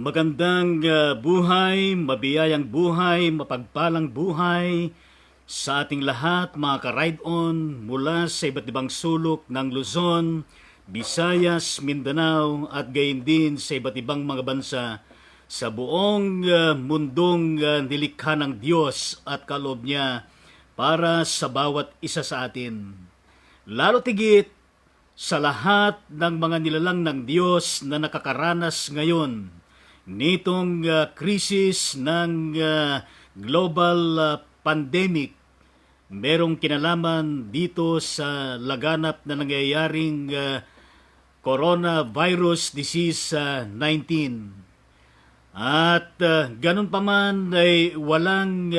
Magandang buhay, mabiyayang buhay, mapagpalang buhay sa ating lahat mga ka-ride-on mula sa iba't ibang sulok ng Luzon, Visayas, Mindanao at gayon din sa iba't ibang mga bansa sa buong mundong nilikha ng Diyos at kaloob niya para sa bawat isa sa atin. Lalo tigit sa lahat ng mga nilalang ng Diyos na nakakaranas ngayon nitong krisis ng global pandemic, merong kinalaman dito sa laganap na nangyayaring coronavirus disease 19. At ganun pa man ay walang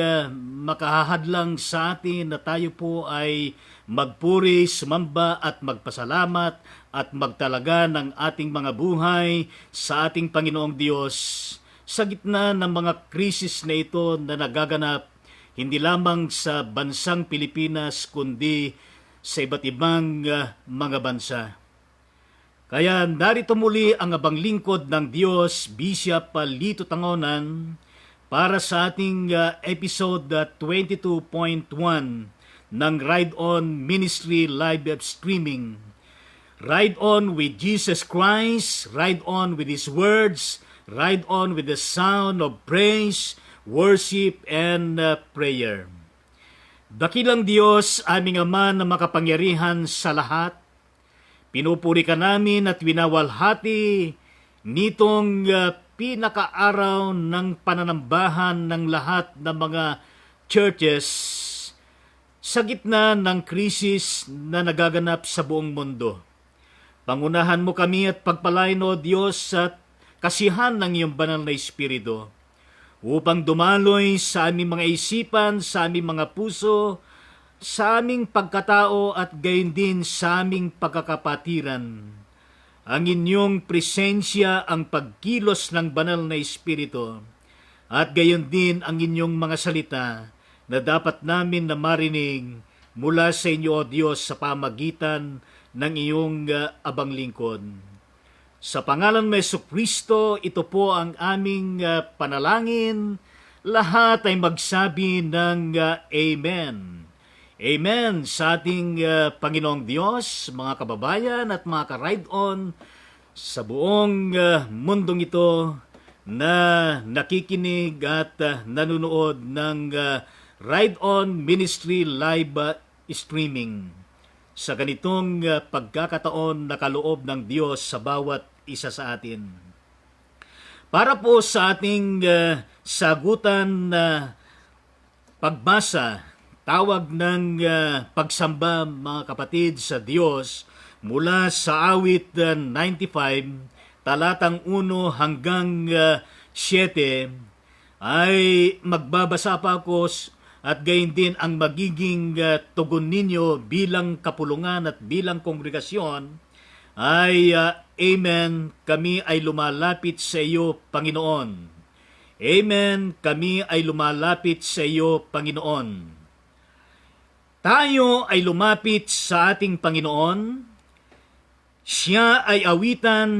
makahahadlang sa atin na tayo po ay magpuri, sumamba at magpasalamat at magtalaga ng ating mga buhay sa ating Panginoong Diyos sa gitna ng mga krisis na ito na nagaganap hindi lamang sa bansang Pilipinas kundi sa iba't ibang mga bansa. Kaya narito muli ang abang lingkod ng Diyos, Bishop Lito Tangonan, para sa ating episode 22.1 ng Ride On Ministry Live Streaming. Ride on with Jesus Christ, ride on with His words, ride on with the sound of praise, worship, and prayer. Dakilang Diyos, aming Ama na makapangyarihan sa lahat, pinupuri ka namin at winawalhati nitong pinakaaraw ng pananambahan ng lahat ng mga churches sa gitna ng krisis na nagaganap sa buong mundo. Pangunahan mo kami at pagpalain, O Diyos, at kasihan ng iyong banal na Espiritu upang dumaloy sa aming mga isipan, sa aming mga puso, sa aming pagkatao at gayon din sa aming pagkakapatiran. Ang inyong presensya ang pagkilos ng banal na Espiritu at gayon din ang inyong mga salita na dapat namin na marinig mula sa inyo, O Diyos, sa pamagitan ng iyong abang lingkod. Sa pangalan mo Jesucristo, ito po ang aming panalangin. Lahat ay magsabi ng Amen. Amen sa ating Panginoong Diyos, mga kababayan at mga ka-ride-on sa buong mundong ito na nakikinig at nanonood ng Ride-On Ministry Live Streaming. Sa ganitong pagkakataon na kaloob ng Diyos sa bawat isa sa atin. Para po sa ating sagutan na pagbasa, tawag ng pagsamba mga kapatid sa Diyos mula sa awit 95, talatang 1 hanggang 7, ay magbabasa pa ako at gayon din ang magiging tugon ninyo bilang kapulungan at bilang kongregasyon ay Amen, kami ay lumalapit sa iyo, Panginoon. Amen, kami ay lumalapit sa iyo, Panginoon. Tayo ay lumapit sa ating Panginoon. Siya ay awitan,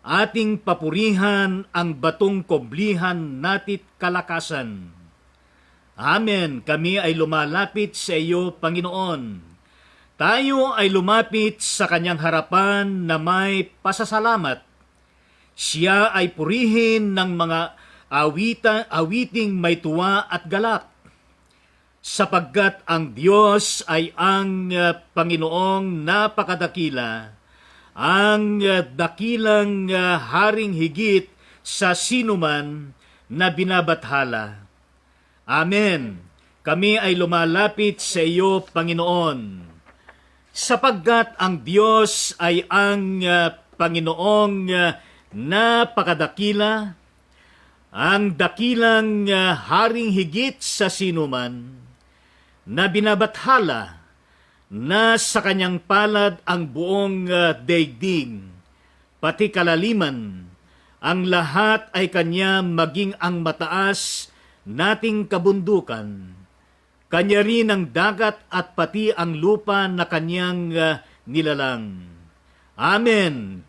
ating papurihan ang batong koblihan natit kalakasan. Amen, kami ay lumalapit sa iyo, Panginoon. Tayo ay lumapit sa kanyang harapan na may pasasalamat. Siya ay purihin ng mga awiting may tuwa at galak. Sapagkat ang Diyos ay ang Panginoong napakadakila, ang dakilang haring higit sa sinuman na binabathala. Amen. Kami ay lumalapit sa iyo, Panginoon. Sapagkat ang Diyos ay ang Panginoong napakadakila, ang dakilang haring higit sa sinuman, na binabathala na sa kanyang palad ang buong daigdig, pati kalaliman, ang lahat ay kanya maging ang mataas nating kabundukan. Kanya rin ang dagat at pati ang lupa na kanyang nilalang. Amen.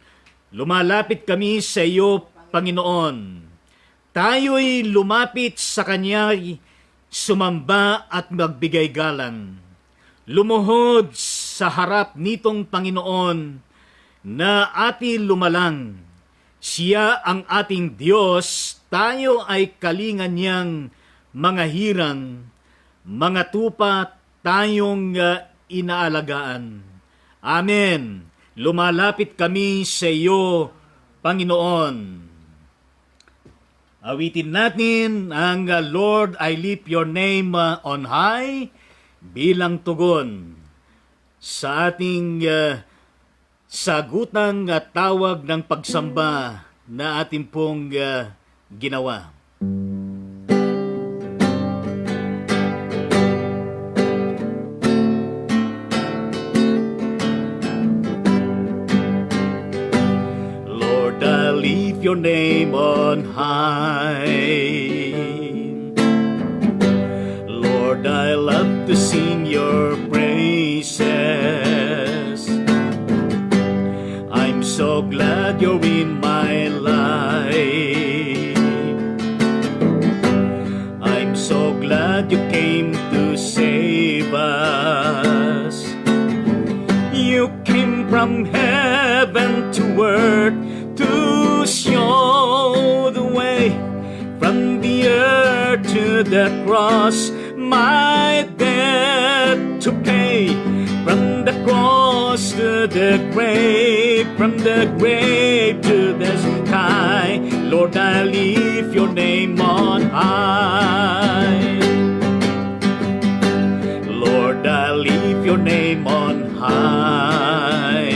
Lumalapit kami sa iyo, Panginoon. Tayo'y lumapit sa Kanya, sumamba at magbigay galang. Lumuhod sa harap nitong Panginoon na ating lumalang. Siya ang ating Diyos, tayo ay kalingan niyang mga hirang, mga tupa tayong inaalagaan. Amen. Lumalapit kami sa iyo, Panginoon. Awitin natin ang Lord, I lift your name on high bilang tugon sa ating sagutang at tawag ng pagsamba na ating pong ginawa. Lord, I lift your name on high. Lord, I love to sing your praises. I'm so glad you're in my life. I'm so glad you came to save us. You came from heaven to earth to show the way, from the earth to the cross, my debt to pay. From the cross to the grave, from the grave to the sky, Lord, I lift your name on high. Lord, I lift your name on high.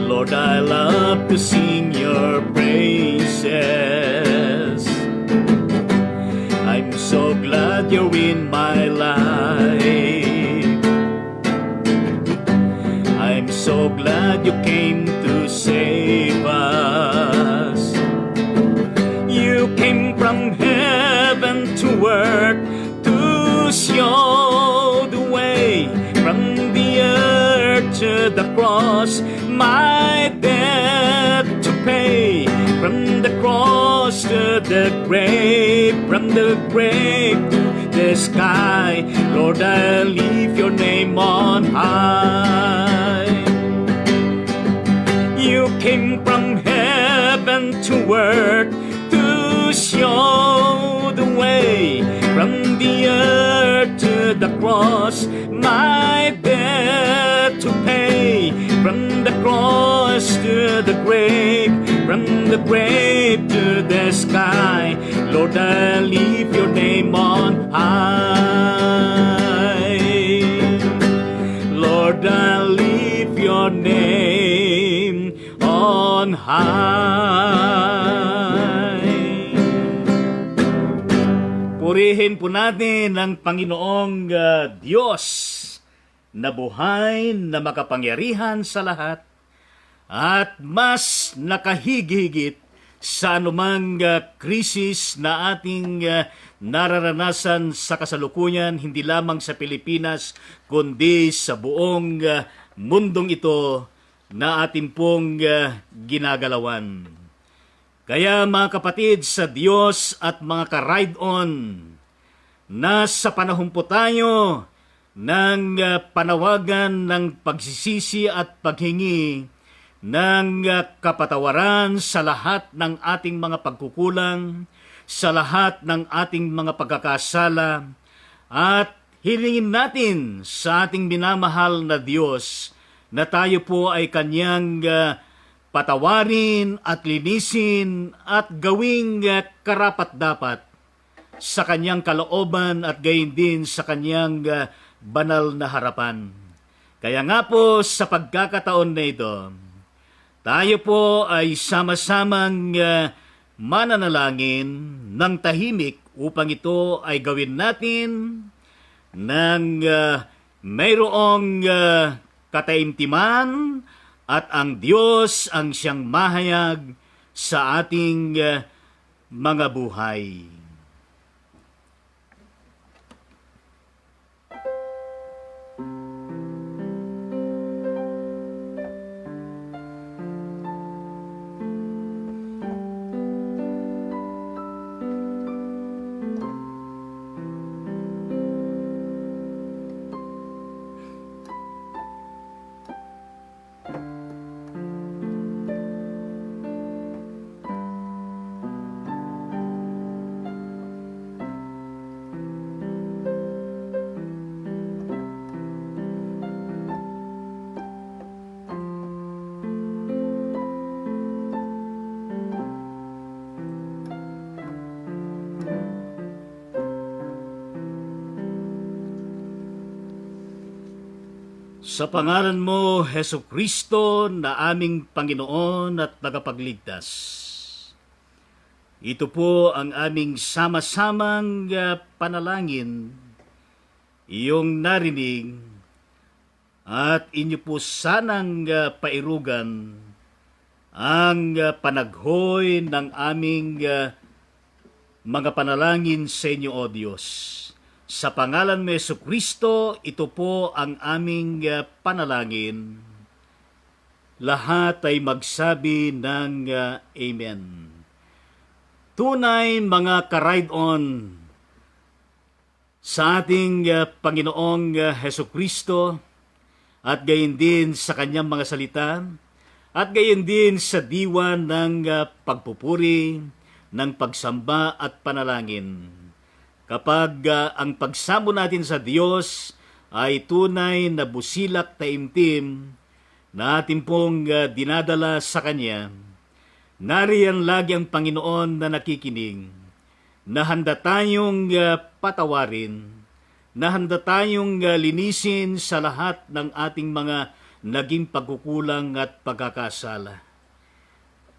Lord, I love to sing your praises. I'm so glad you're in my life. I'm so glad you came to save us. You came from heaven to earth to show the way, from the earth to the cross, my debt to pay. From the cross to the grave, from the grave to the sky, Lord, I lift your name on high. You came from heaven to earth to show the way, from the earth to the cross, my debt to pay. From the cross to the grave, from the grave to the sky, Lord, I lift your name on high. Lord, I lift your name on high. Purihin po natin ang Panginoong Diyos na buhay, na makapangyarihan sa lahat, at mas nakahigit sa anumang krisis na ating nararanasan sa kasalukuyan, hindi lamang sa Pilipinas, kundi sa buong mundong ito na ating pong ginagalawan. Kaya mga kapatid sa Diyos at mga ka-ride-on, nasa panahon po tayo ng panawagan ng pagsisisi at paghingi ng kapatawaran sa lahat ng ating mga pagkukulang, sa lahat ng ating mga pagkakasala, at hilingin natin sa ating minamahal na Diyos na tayo po ay Kanyang patawarin at linisin at gawing karapat-dapat sa Kanyang kalooban at gayon din sa Kanyang banal na harapan. Kaya nga po sa pagkakataon na ito, tayo po ay sama-samang mananalangin ng tahimik upang ito ay gawin natin ng mayroong kataimtiman at ang Diyos ang siyang mahayag sa ating mga buhay. Sa pangalan mo, Hesu Kristo, na aming Panginoon at tagapagligtas. Ito po ang aming sama-samang panalangin, iyong narinig, at inyo po sanang pairugan ang panaghoy ng aming mga panalangin sa inyo, O Diyos. Sa pangalan mo, Yesu Kristo, ito po ang aming panalangin. Lahat ay magsabi ng Amen. Tunay mga ka-ride-on sa ating Panginoong Hesu Kristo at gayon din sa kanyang mga salita at gayon din sa diwan ng pagpupuri, ng pagsamba at panalangin. Kapag ang pagsamo natin sa Diyos ay tunay na busilak taimtim na atin pong dinadala sa Kanya, nariyan lagi ang Panginoon na nakikinig, na handa tayong patawarin, na handa tayong linisin sa lahat ng ating mga naging pagkukulang at pagkakasala.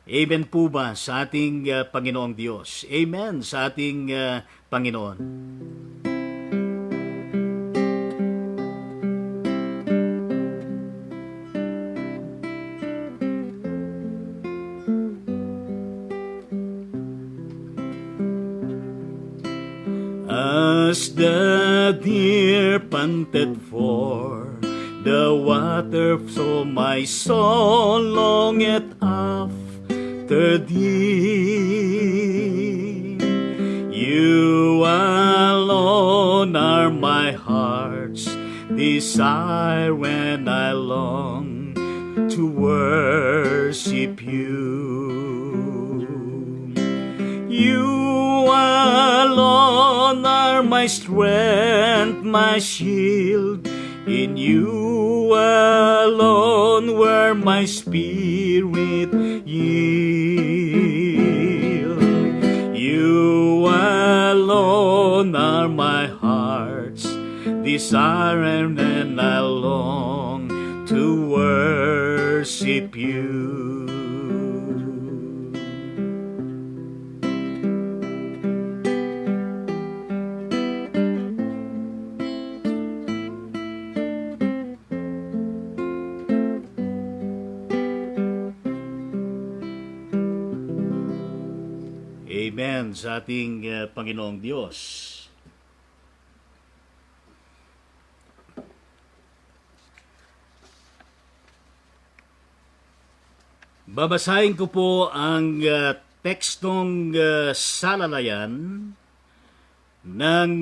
Amen po ba sa ating Panginoong Diyos? Amen sa ating Panginoon. As the deer panted for the water, so my soul longeth after thee. You alone are my heart's desire when I long to worship you. You alone are my strength, my shield. In you alone where my spirit yield. You alone are my heart's desire, and I long to worship you. Amen sa ating Panginoong Diyos. Babasahin ko po ang tekstong salalayan ng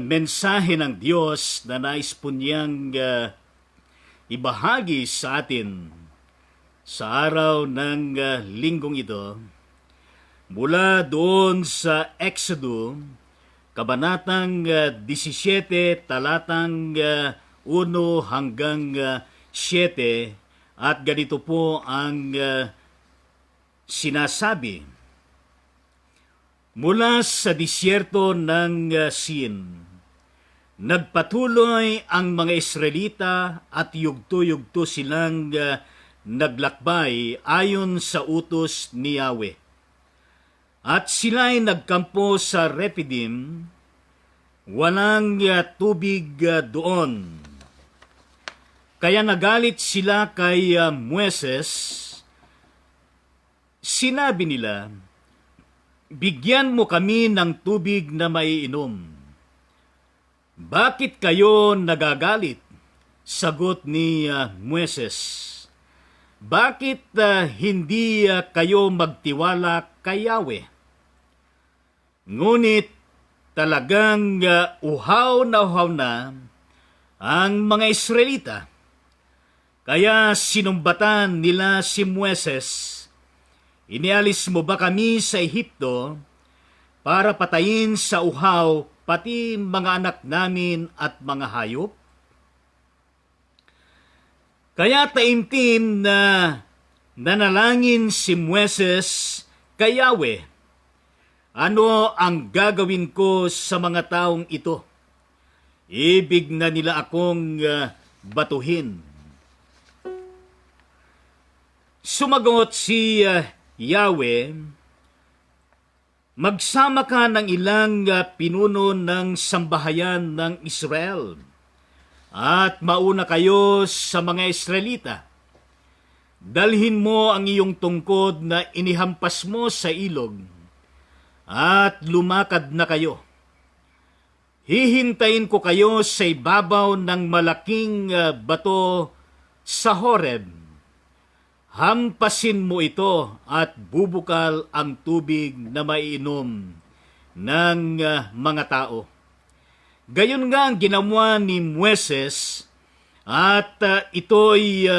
mensahe ng Diyos na nais po niyang ibahagi sa atin sa araw ng linggong ito. Mula doon sa Exodo, kabanatang 17, talatang 1 hanggang 7, at ganito po ang sinasabi. Mula sa disyerto ng Sin, nagpatuloy ang mga Israelita at yugto-yugto silang naglakbay ayon sa utos ni Yahweh. At sila'y nagkampo sa Refidim, walang tubig doon. Kaya nagalit sila kay Moises. Sinabi nila, bigyan mo kami ng tubig na maiinom. Bakit kayo nagagalit? Sagot ni Moises. Bakit hindi kayo magtiwala kay Yahweh? Ngunit talagang uhaw na ang mga Israelita. Kaya sinumbatan nila si Moises, inialis mo ba kami sa Ehipto para patayin sa uhaw pati mga anak namin at mga hayop? Kaya taimtim na nanalangin si Moises kay Yahweh, ano ang gagawin ko sa mga taong ito? Ibig na nila akong batuhin. Sumagot si Yahweh, magsama ka ng ilang pinuno ng sambahayan ng Israel at mauna kayo sa mga Israelita. Dalhin mo ang iyong tungkod na inihampas mo sa ilog at lumakad na kayo. Hihintayin ko kayo sa ibabaw ng malaking bato sa Horeb. Hampasin mo ito at bubukal ang tubig na maiinom ng mga tao. Gayon nga ang ginawa ni Moises at ito'y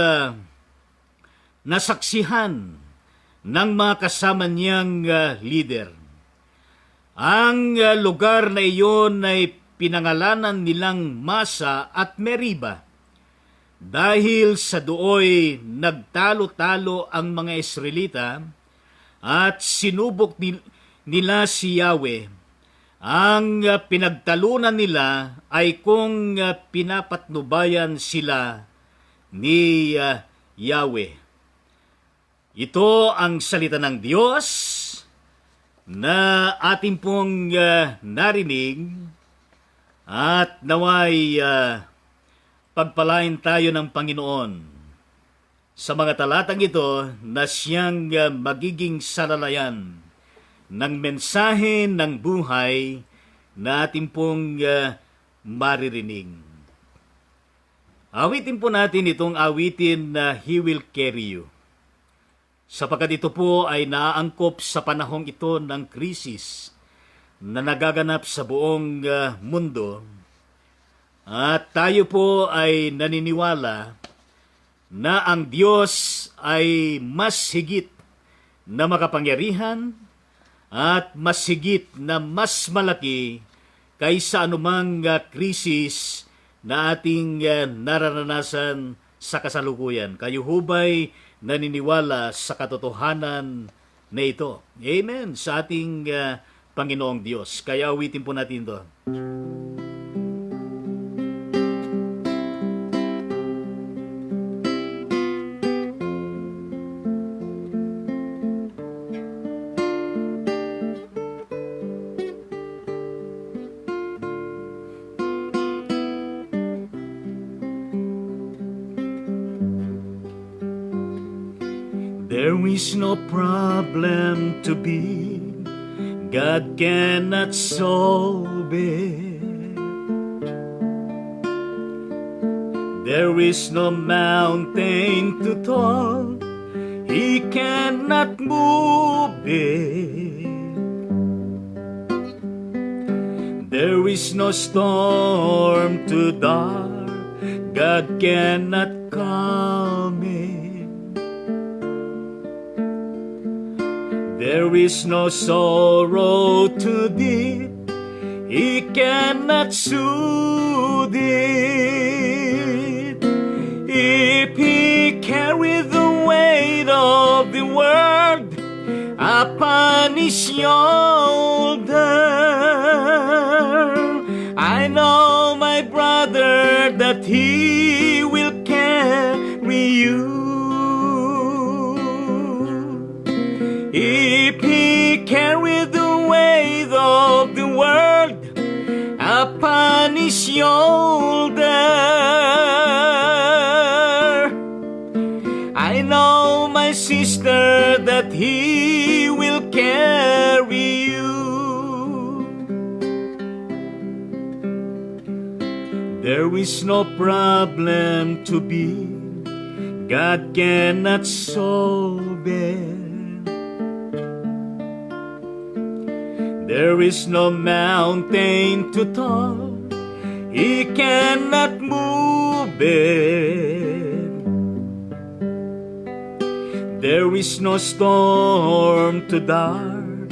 nasaksihan ng mga kasama niyang leader. Ang lugar na iyon ay pinangalanan nilang Masa at Meriba. Dahil sa dooy nagtalo-talo ang mga Israelita at sinubok nila si Yahweh. Ang pinagtalunan nila ay kung pinapatnubayan sila ni Yahweh. Ito ang salita ng Diyos na ating pong narinig at naway pagpalain tayo ng Panginoon sa mga talatang ito na siyang magiging salalayan ng mensahe ng buhay na ating pong maririnig. Awitin po natin itong awitin na He Will Carry You. Sapagkat ito po ay naaangkop sa panahong ito ng krisis na nagaganap sa buong mundo. At tayo po ay naniniwala na ang Diyos ay mas higit na makapangyarihan at mas higit na mas malaki kaysa anumang krisis na ating nararanasan sa kasalukuyan. Kayo hubay naniniwala sa katotohanan na ito. Amen sa ating Panginoong Diyos. Kaya awitin po natin ito. There is no problem to be, God cannot solve it. There is no mountain to tall, He cannot move it. There is no storm too dark, God cannot calm it. There is no sorrow too deep, He cannot soothe it. If He carried the weight of the world upon His shoulder, I know, my brother, that He will carry you. If He carried the weight of the world upon His shoulder, I know, my sister, that He will carry you. There is no problem to be, God cannot solve it. There is no mountain too tall, He cannot move it. There is no storm too dark,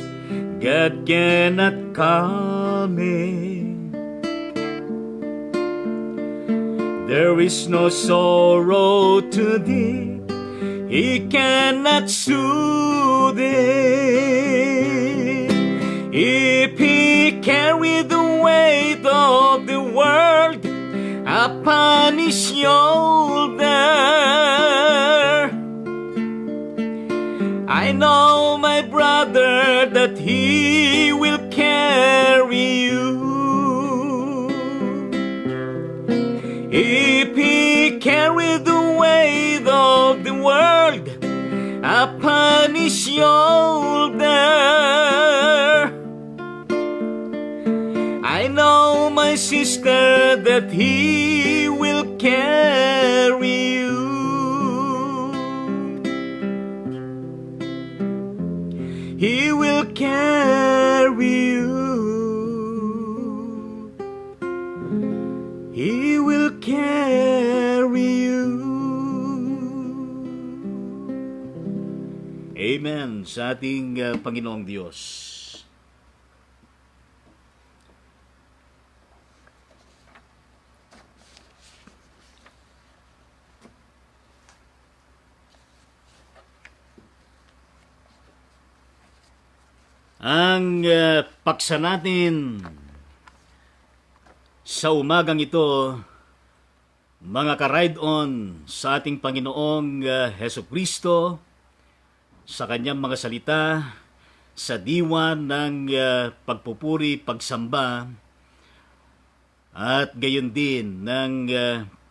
God cannot calm it. There is no sorrow too deep, He cannot soothe it. If He carried the weight of the world upon his shoulder. I know, my brother, that he will carry you. If he carried the weight of the world upon his shoulder, I know, my sister, that he will carry you. He will carry you. He will carry you. Amen sa ating Panginoong Diyos. Ang paksa natin sa umagang ito, mga ka-ride-on sa ating Panginoong Heso Kristo, sa kanyang mga salita, sa diwan ng pagpupuri, pagsamba, at gayon din ng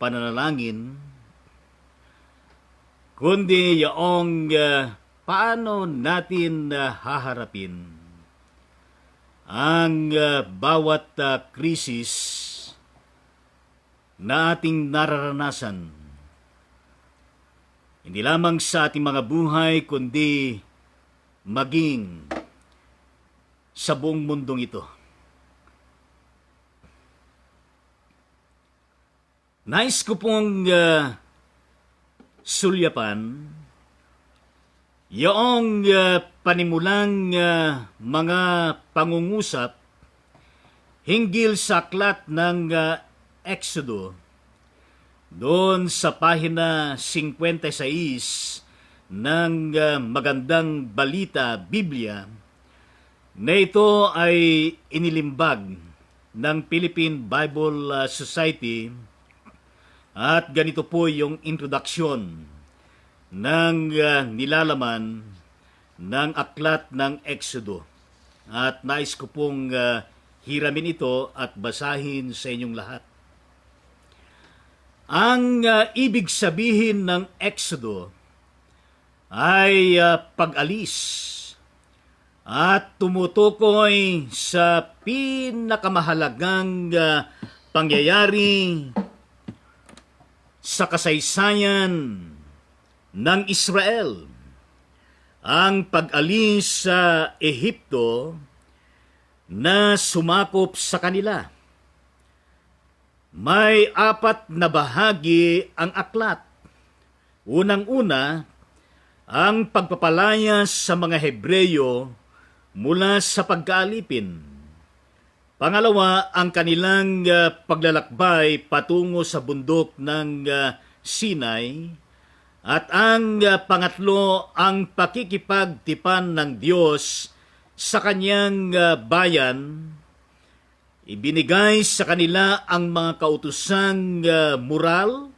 pananalangin, kundi yaong paano natin haharapin ang bawat krisis na ating nararanasan. Hindi lamang sa ating mga buhay, kundi maging sa buong mundong ito. Nais ko pong sulyapan yung panimulang mga pangungusap hinggil sa aklat ng Exodo, doon sa pahina 56 ng Magandang Balita, Biblia, na ito ay inilimbag ng Philippine Bible Society, at ganito po yung introduksyon ng nilalaman ng aklat ng Exodo. At nais ko pong hiramin ito at basahin sa inyong lahat. Ang ibig sabihin ng Exodo ay pag-alis at tumutukoy sa pinakamahalagang pangyayari sa kasaysayan ng Israel, ang pag-alis sa Ehipto na sumakop sa kanila. May 4 na bahagi ang aklat. Unang-una, ang pagpapalaya sa mga Hebreyo mula sa pagkaalipin. Pangalawa, ang kanilang paglalakbay patungo sa bundok ng Sinai. At ang pangatlo, ang pakikipagtipan ng Diyos sa kanyang bayan. Ibinigay sa kanila ang mga kautusang moral,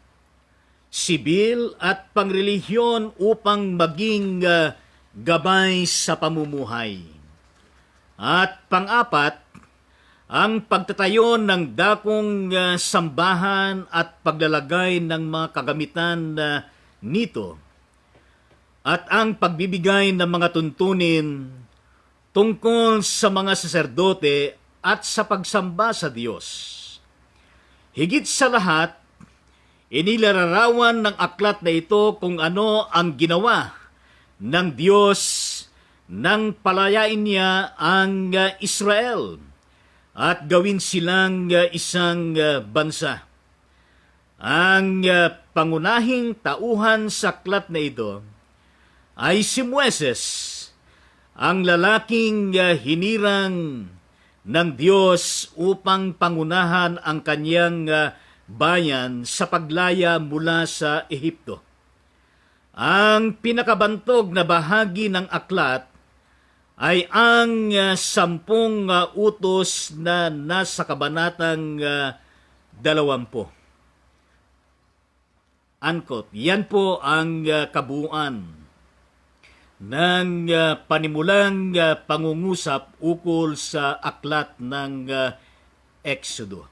sibil at pangrelihiyon upang maging gabay sa pamumuhay. At pang-apat, ang pagtatayo ng dakong sambahan at paglalagay ng mga kagamitan nito, at ang pagbibigay ng mga tuntunin tungkol sa mga saserdote at sa pagsamba sa Diyos. Higit sa lahat, inilalarawan ng aklat na ito kung ano ang ginawa ng Diyos nang palayain niya ang Israel at gawin silang isang bansa. Ang pangunahing tauhan sa aklat na ito ay si Moises, ang lalaking hinirang ng Diyos upang pangunahan ang kanyang bayan sa paglaya mula sa Ehipto. Ang pinakabantog na bahagi ng aklat ay ang 10 utos na nasa kabanatang 20. Unquote. Yan po ang kabuuan ng panimulang pangungusap ukol sa aklat ng Exodo.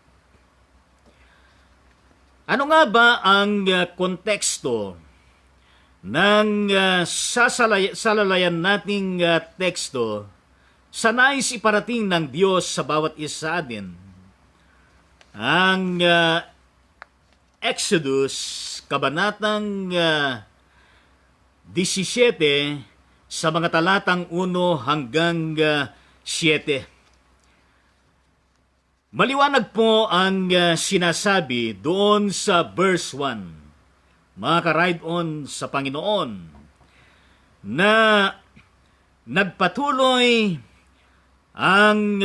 Ano nga ba ang konteksto ng salalayan nating teksto sa nais iparating ng Diyos sa bawat isa sa atin? Ang Exodus, kabanatang 17, sa mga talatang 1 hanggang 7. Maliwanag po ang sinasabi doon sa verse 1, mga ka-ride-on sa Panginoon, na nagpatuloy ang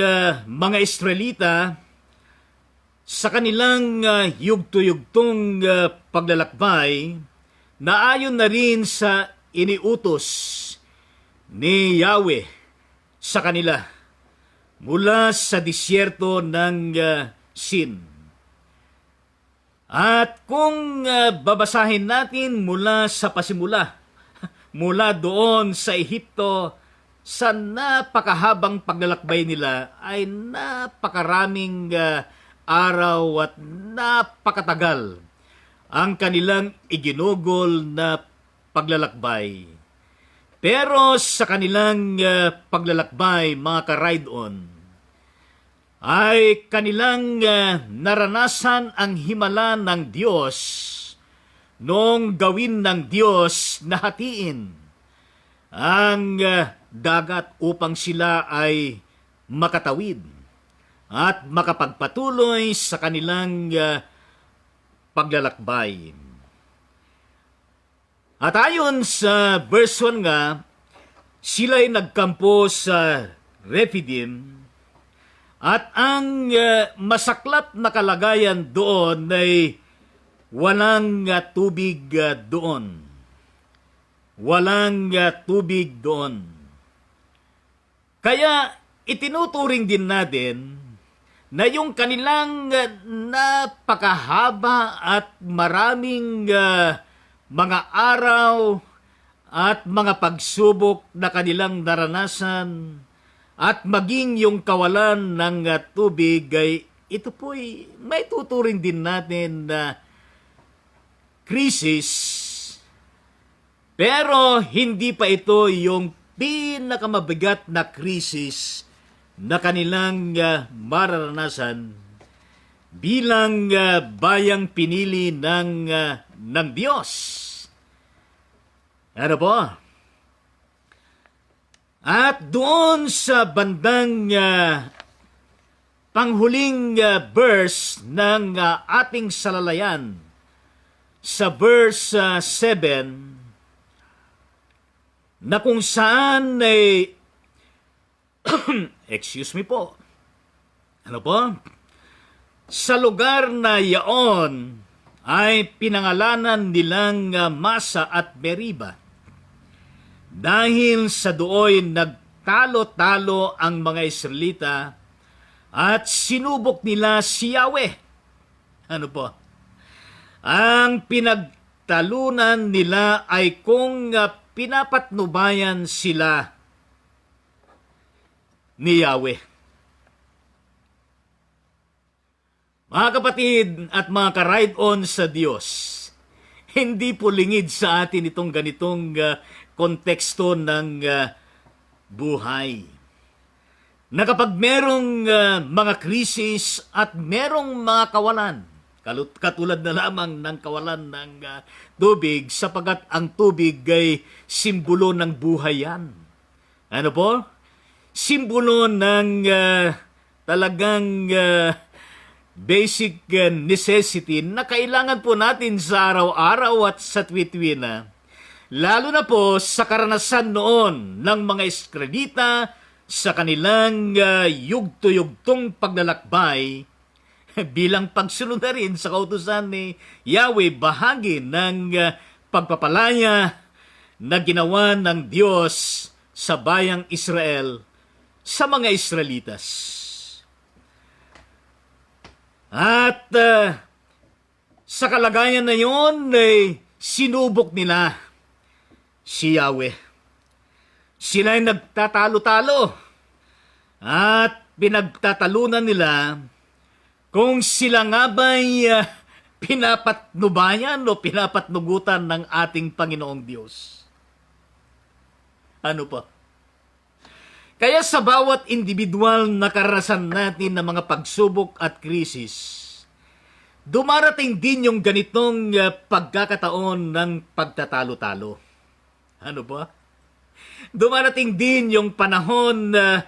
mga Israelita sa kanilang yugto-yugtong paglalakbay na ayon na rin sa iniutos ni Yahweh sa kanila mula sa disyerto ng Sin. At kung babasahin natin mula sa pasimula, mula doon sa Ehipto, sa napakahabang paglalakbay nila ay napakaraming araw at napakatagal ang kanilang iginugol na paglalakbay. Pero sa kanilang paglalakbay, mga ka-ride-on, ay kanilang naranasan ang himala ng Diyos noong gawin ng Diyos na hatiin ang dagat upang sila ay makatawid at makapagpatuloy sa kanilang paglalakbay. At ayon sa verse 1 nga, sila'y nagkampo sa Rephidim at ang masaklap na kalagayan doon ay walang tubig doon. Walang tubig doon. Kaya itinuturing din natin na yung kanilang napakahaba at maraming mga araw at mga pagsubok na kanilang naranasan at maging yung kawalan ng tubig ay ito po'y may tuturing din natin na krisis, pero hindi pa ito yung pinakamabigat na krisis na kanilang mararanasan bilang bayang pinili ng Diyos. Ano po? At doon sa bandang panghuling verse ng ating salalayan, sa verse 7, na kung saan ay excuse me po. Ano po? Sa lugar na yaon ay pinangalanan nilang Masa at Meriba. Dahil sa dooy nagtalo-talo ang mga Israelita at sinubok nila si Yahweh. Ano po? Ang pinagtalunan nila ay kung pinapatnubayan sila ni Yahweh. Mga kapatid at mga ka-ride-on sa Diyos, hindi po lingid sa atin itong ganitong konteksto ng buhay. Na kapag merong mga krisis at merong mga kawalan, katulad na lamang ng kawalan ng tubig, sapagat ang tubig ay simbolo ng buhay yan. Ano po? Simbolo ng talagang basic necessity na kailangan po natin sa araw-araw at sa tuwi-tuwi. Lalo na po sa karanasan noon ng mga Israelita sa kanilang yugto-yugtong paglalakbay bilang pagsunod na rin sa kautusan ni Yahweh, bahagi ng pagpapalaya na ginawa ng Diyos sa bayang Israel sa mga Israelitas. At Sa kalagayan na yon ay sinubok nila si Yahweh. Sila ay nagtatalo-talo at pinagtatalunan nila kung sila nga ba'y pinapatnubayan o pinapatnugutan ng ating Panginoong Diyos. Ano pa? Kaya sa bawat individual na karanasan natin ng mga pagsubok at krisis, dumarating din yung ganitong pagkakataon ng pagtatalo-talo. Ano ba? Dumarating din yung panahon na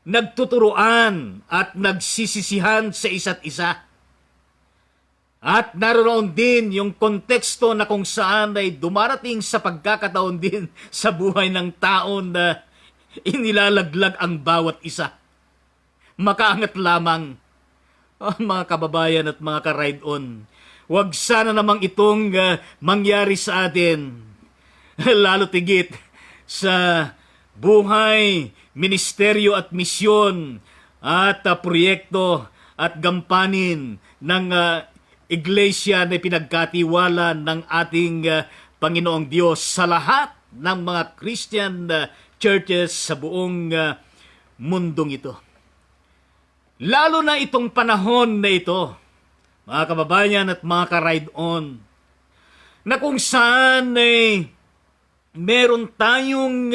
nagtuturuan at nagsisisihan sa isa't isa. At naroon din yung konteksto na kung saan ay dumarating sa pagkakataon din sa buhay ng tao na inilalaglag ang bawat isa. Makaangat lamang, mga kababayan at mga ka-ride-on, huwag sana namang itong mangyari sa atin, lalo tigit sa buhay, ministeryo at misyon at proyekto at gampanin ng iglesia na pinagkatiwala ng ating Panginoong Diyos sa lahat ng mga Christian churches sa buong mundong ito. Lalo na itong panahon na ito, mga kababayan at mga ka-ride-on, na kung saan meron tayong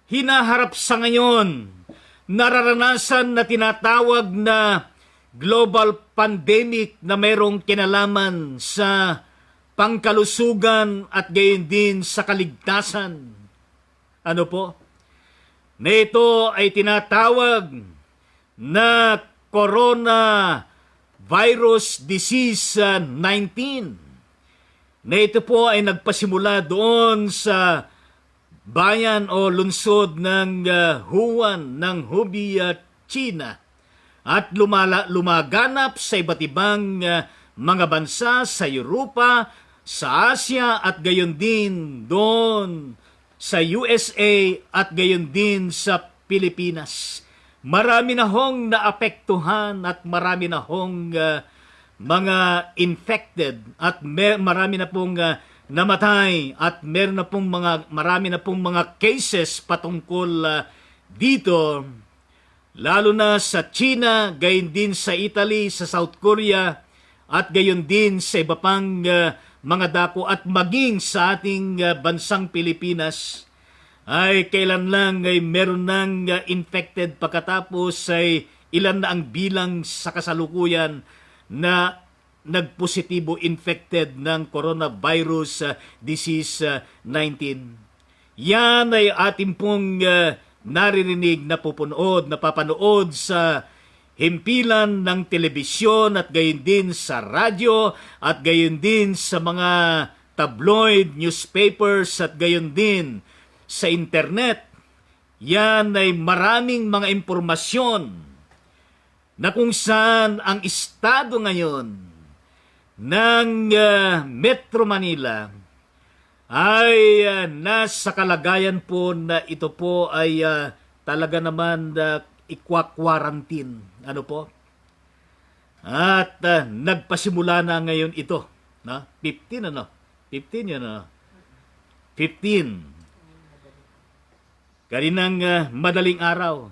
hinaharap sa ngayon, nararanasan na tinatawag na global pandemic na merong kinalaman sa pangkalusugan at gayon din sa kaligtasan. Ano po? Na ito ay tinatawag na coronavirus disease 19. Na ito po ay nagpasimula doon sa bayan o lungsod ng Wuhan ng Hubei, China. At lumaganap sa iba't ibang mga bansa sa Europa, sa Asia at gayon din doon sa USA at gayon din sa Pilipinas. Marami na hong naapektuhan at marami na hong mga infected at marami na pong namatay at marami na pong mga cases patungkol dito, lalo na sa China, gayon din sa Italy, sa South Korea at gayon din sa iba pang mga dako at maging sa ating bansang Pilipinas ay kailan lang ay meron ng infected pagkatapos ay ilan na ang bilang sa kasalukuyan na nagpositibo infected ng coronavirus disease 19. Yan ay ating pong naririnig, napapanood sa himpilan ng telebisyon at gayon din sa radyo at gayon din sa mga tabloid newspapers at gayon din sa internet. Yan ay maraming mga impormasyon na kung saan ang estado ngayon ng Metro Manila ay nasa kalagayan po na ito po ay talaga naman ikwa-quarantine. Ano po? At nagpasimula na ngayon ito. 15 ano? 15 yan 15. Kaninang madaling araw.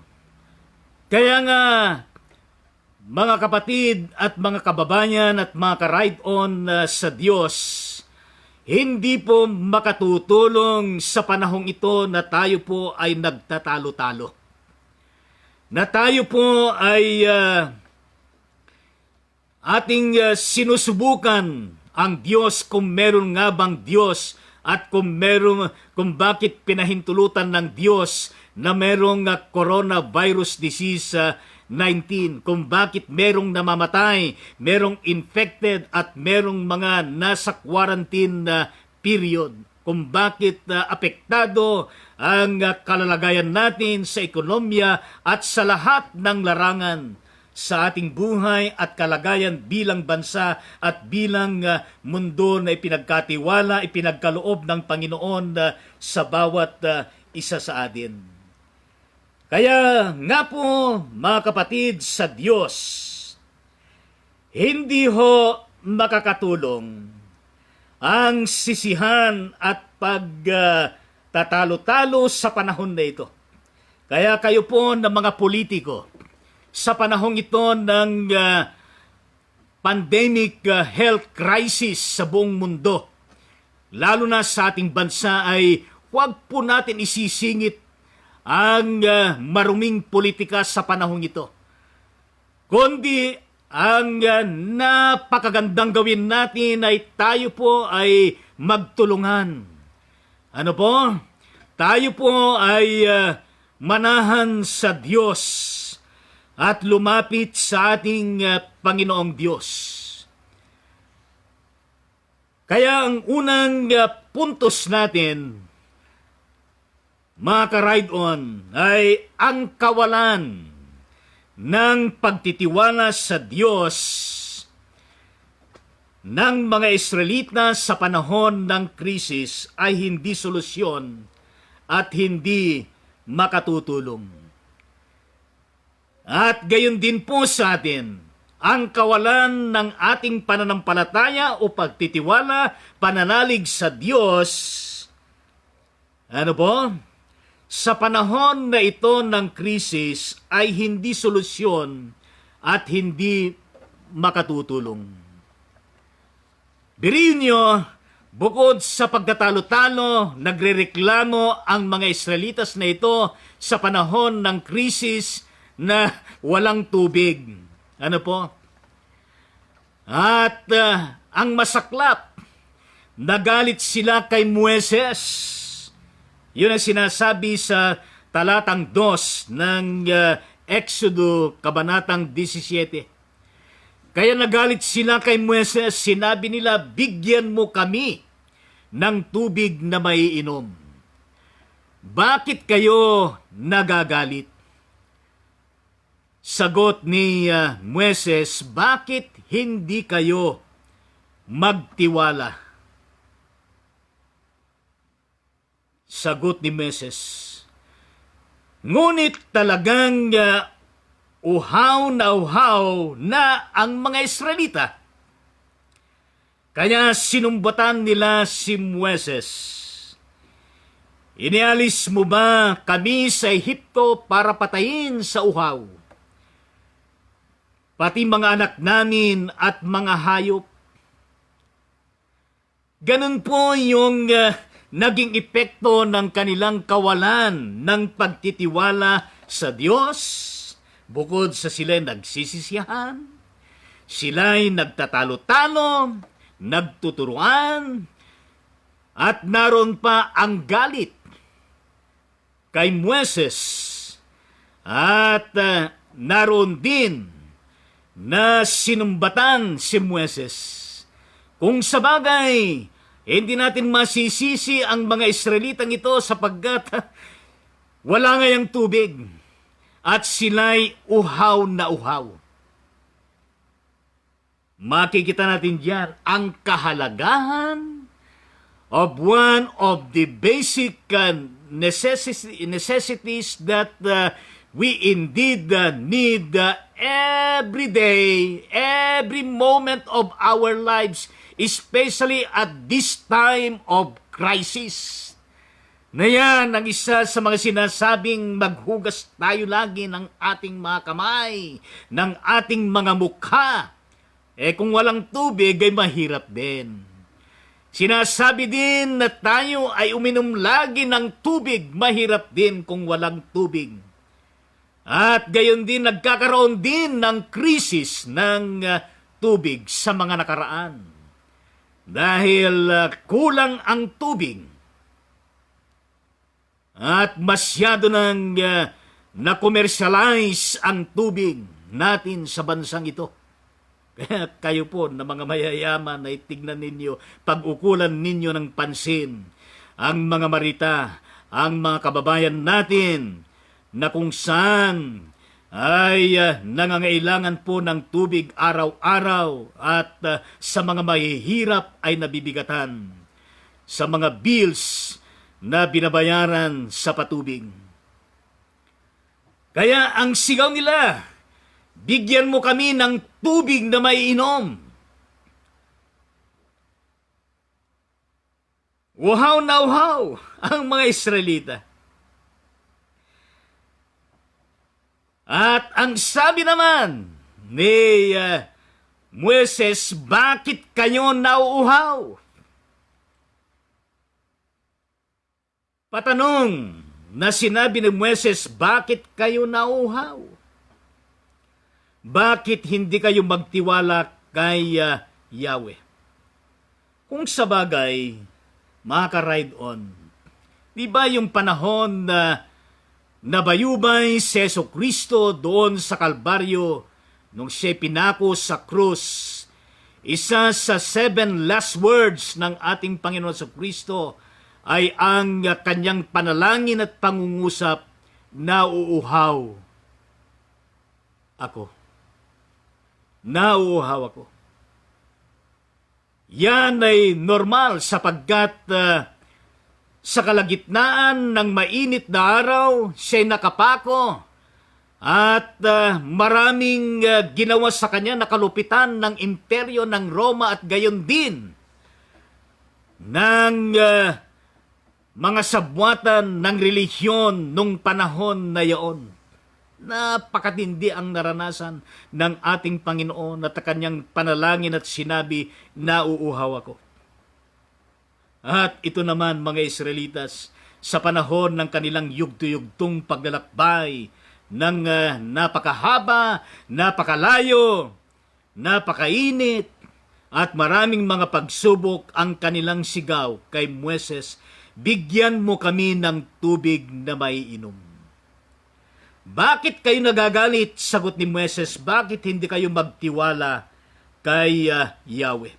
Kaya nga, mga kapatid at mga kababayan at mga ka-ride-on sa Diyos, hindi po makatutulong sa panahong ito na tayo po ay nagtatalo-talo. Na tayo po ay ating sinusubukan ang Diyos kung meron nga bang Diyos at kung bakit pinahintulutan ng Diyos na merong coronavirus disease 19, kung bakit merong namamatay, merong infected at merong mga nasa quarantine period, kung bakit apektado ang kalalagayan natin sa ekonomiya at sa lahat ng larangan sa ating buhay at kalagayan bilang bansa at bilang mundo na ipinagkatiwala, ipinagkaloob ng Panginoon sa bawat isa sa atin. Kaya nga po, mga kapatid sa Diyos, hindi ho makakatulong ang sisihan at pagtatalo-talo sa panahon na ito. Kaya kayo po ng mga politiko, sa panahong ito ng pandemic health crisis sa buong mundo, lalo na sa ating bansa, ay huwag po natin isisingit ang maruming politika sa panahong ito. Kundi ang napakagandang gawin natin ay tayo po ay magtulungan. Ano po? Tayo po ay manahan sa Diyos at lumapit sa ating Panginoong Diyos. Kaya ang unang puntos natin, mga ka-ride on, ay ang kawalan ng pagtitiwala sa Diyos ng mga Israelita sa panahon ng krisis ay hindi solusyon at hindi makatutulong. At gayon din po sa atin, ang kawalan ng ating pananampalataya o pagtitiwala, pananalig sa Diyos, ano po? Sa panahon na ito ng krisis ay hindi solusyon at hindi makatutulong. Biriin nyo, bukod sa pagtatalo-talo, nagrereklamo ang mga Israelitas na ito sa panahon ng krisis na walang tubig. Ano po? At ang masaklap, nagalit sila kay Moises. Yun ang sinasabi sa talatang 2 ng Exodo, kabanatang 17. Kaya nagalit sila kay Moises, sinabi nila, bigyan mo kami ng tubig na maiinom. Bakit kayo nagagalit? Sagot ni Moises, bakit hindi kayo magtiwala? Sagot ni Moises, ngunit talagang uhaw na ang mga Israelita. Kaya sinumbatan nila si Moises, inialis mo ba kami sa Ehipto para patayin sa uhaw? Pati mga anak namin at mga hayop. Ganun po yung naging epekto ng kanilang kawalan ng pagtitiwala sa Diyos. Bukod sa sila'y nagsisisihan, sila'y nagtatalo-talo, nagtuturuan, at naroon pa ang galit kay Moises. At naroon din na sinumbatan si Moises. Kung sa bagay, hindi natin masisisi ang mga Israelitang ito sapagkat wala ngayong tubig at sila'y uhaw na uhaw. Makikita natin diyan ang kahalagahan of one of the basic necessities that we indeed need every day, every moment of our lives, especially at this time of crisis. Na yan ang isa sa mga sinasabing maghugas tayo lagi ng ating mga kamay, ng ating mga mukha. Kung walang tubig ay mahirap din. Sinasabi din na tayo ay uminom lagi ng tubig, mahirap din kung walang tubig. At gayon din, nagkakaroon din ng krisis ng tubig sa mga nakaraan. Dahil kulang ang tubig. At masyado nang na-commercialize ang tubig natin sa bansang ito. Kaya kayo po na mga mayayaman ay tignan ninyo, pag-ukulan ninyo ng pansin ang mga marita, ang mga kababayan natin na kung saan ay nangangailangan po ng tubig araw-araw at sa mga mahihirap ay nabibigatan sa mga bills na binabayaran sa patubig. Kaya ang sigaw nila, bigyan mo kami ng tubig na maiinom. Uhaw na uhaw ang mga Israelita. At ang sabi naman ni Moises, bakit kayo nauuhaw? Patanong na sinabi ni Moises, bakit kayo nauuhaw? Bakit hindi kayo magtiwala kay Yahweh? Kung sa bagay, mga ka-ride on, di ba yung panahon na nabayubay si Jesucristo doon sa Kalbaryo nung siya pinako sa krus, isa sa 7 last words ng ating Panginoon Jesucristo ay ang kanyang panalangin at pangungusap, nauuhaw ako. Nauuhaw ako. Yan ay normal sapagkat sa kalagitnaan ng mainit na araw, siya'y nakapako at maraming ginawa sa kanya na kalupitan ng imperyo ng Roma at gayon din ng mga sabwatan ng relihiyon nung panahon na yaon. Napakatindi ang naranasan ng ating Panginoon at kanyang panalangin at sinabi, nauuhaw ako. At ito naman mga Israelitas, sa panahon ng kanilang yugto-yugtong paglalakbay ng napakahaba, napakalayo, napakainit, at maraming mga pagsubok ang kanilang sigaw kay Moises, bigyan mo kami ng tubig na maiinom. Bakit kayo nagagalit? Sagot ni Moises, bakit hindi kayo magtiwala kay Yahweh?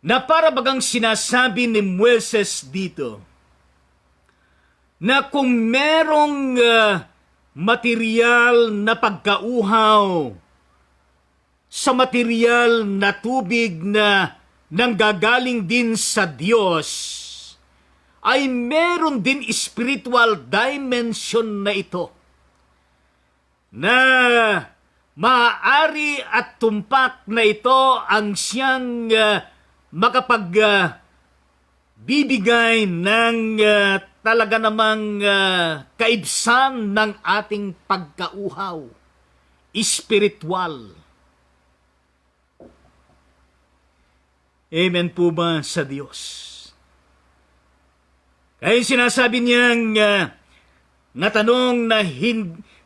Na para bagang sinasabi ni Moises dito, na kung merong material na pagkauhaw sa material na tubig na nanggagaling din sa Diyos, ay meron din spiritual dimension na ito na maaari at tumpak na ito ang siyang makapagbibigay ng talaga namang kaibsan ng ating pagkauhaw, spiritual. Amen po ba sa Diyos? Kaya sinasabi niyang natanong na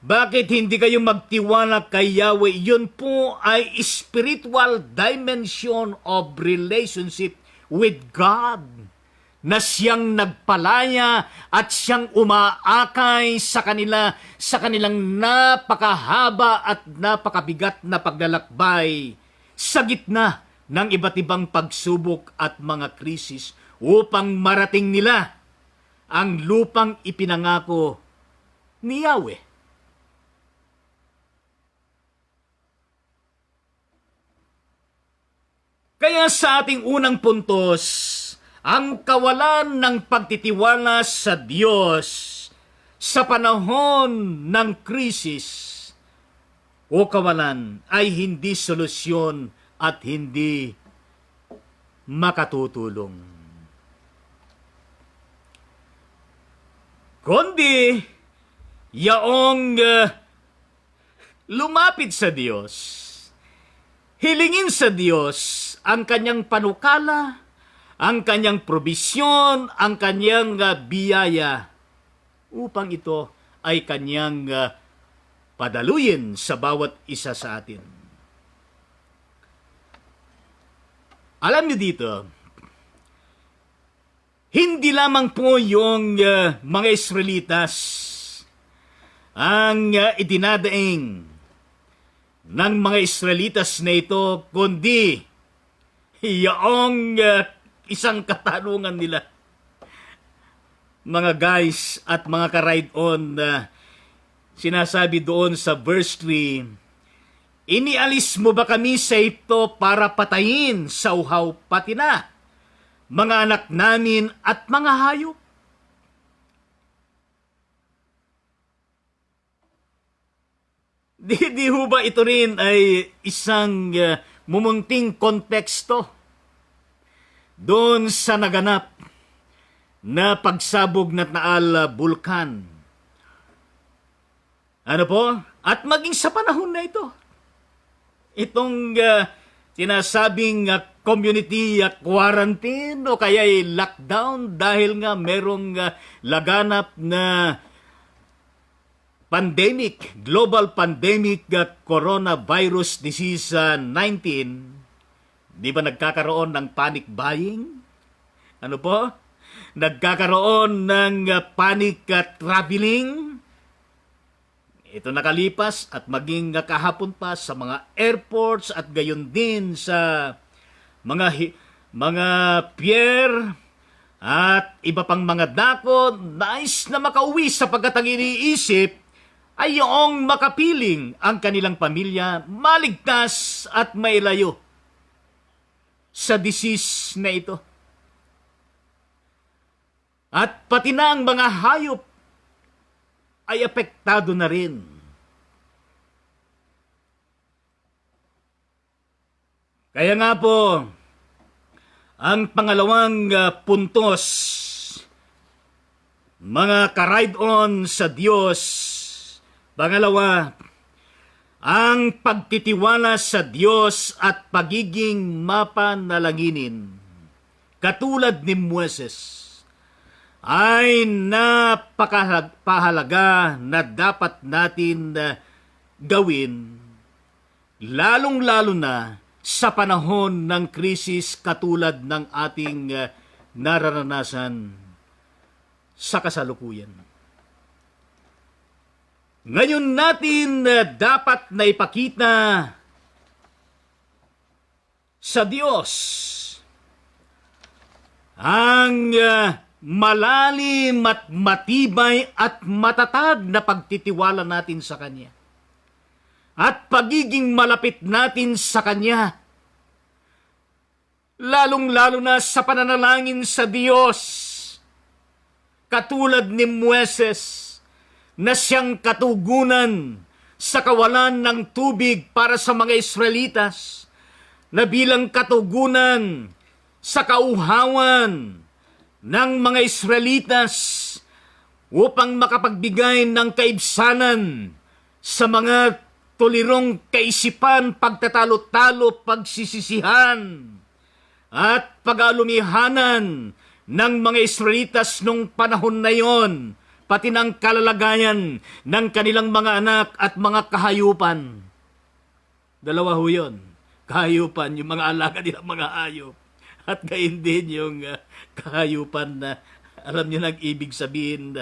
bakit hindi kayo magtiwala kay Yahweh, yun po ay spiritual dimension of relationship with God na siyang nagpalaya at siyang umaakay sa kanilang napakahaba at napakabigat na paglalakbay sa gitna ng iba't ibang pagsubok at mga krisis upang marating nila ang lupang ipinangako ni Yahweh. Kaya sa ating unang puntos, ang kawalan ng pagtitiwala sa Diyos sa panahon ng krisis o kawalan ay hindi solusyon at hindi makatutulong. Kundi, yaong lumapit sa Diyos, hilingin sa Diyos ang kanyang panukala, ang kanyang probisyon, ang kanyang biyaya, upang ito ay kanyang padaluyin sa bawat isa sa atin. Alam niyo dito, hindi lamang po yung mga Israelitas ang idinadaing ng mga Israelitas na ito, kundi yung isang katanungan nila. Mga guys at mga ka-ride on, sinasabi doon sa verse 3, inialis mo ba kami sa ito para patayin sa uhaw pati na mga anak namin at mga hayop? Di ho ba ito rin ay isang mumunting konteksto? doon sa naganap na pagsabog na Taal Bulkan. Ano po? At maging sa panahon na ito, itong sinasabing community quarantine o kaya lockdown dahil nga merong laganap na pandemic, global pandemic, coronavirus disease 19, di ba nagkakaroon ng panic buying? Ano po? Nagkakaroon ng panic traveling? Ito nakalipas at maging kahapon pa sa mga airports at gayon din sa mga pier at iba pang mga dako, nais na makauwi sapagkat ang iniisip ay yung makapiling ang kanilang pamilya maligtas at mailayo sa disease na ito. At pati na ang mga hayop ay apektado na rin. Kaya nga po, ang pangalawang puntos, mga ka-ride-on sa Diyos, pangalawa, ang pagtitiwala sa Diyos at pagiging mapanalanginin, katulad ni Moises, ay napakahalaga na dapat natin gawin, lalong-lalo na sa panahon ng krisis katulad ng ating nararanasan sa kasalukuyan. Ngayon natin dapat na ipakita sa Diyos ang malalim at matibay at matatag na pagtitiwala natin sa Kanya. At pagiging malapit natin sa Kanya. Lalong-lalo na sa pananalangin sa Diyos. Katulad ni Moises na siyang katugunan sa kawalan ng tubig para sa mga Israelitas na bilang katugunan sa kauhawan ng mga Israelitas upang makapagbigay ng kaibsanan sa mga tulirong kaisipan, pagtatalo-talo, pagsisisihan at pag-alumihanan ng mga Israelitas nung panahon na yon, pati ng kalalagayan ng kanilang mga anak at mga kahayupan. Dalawa ho yun. Kahayupan, yung mga alaga nilang mga hayop. At gayon din yung kahayupan na alam niyo nang ibig sabihin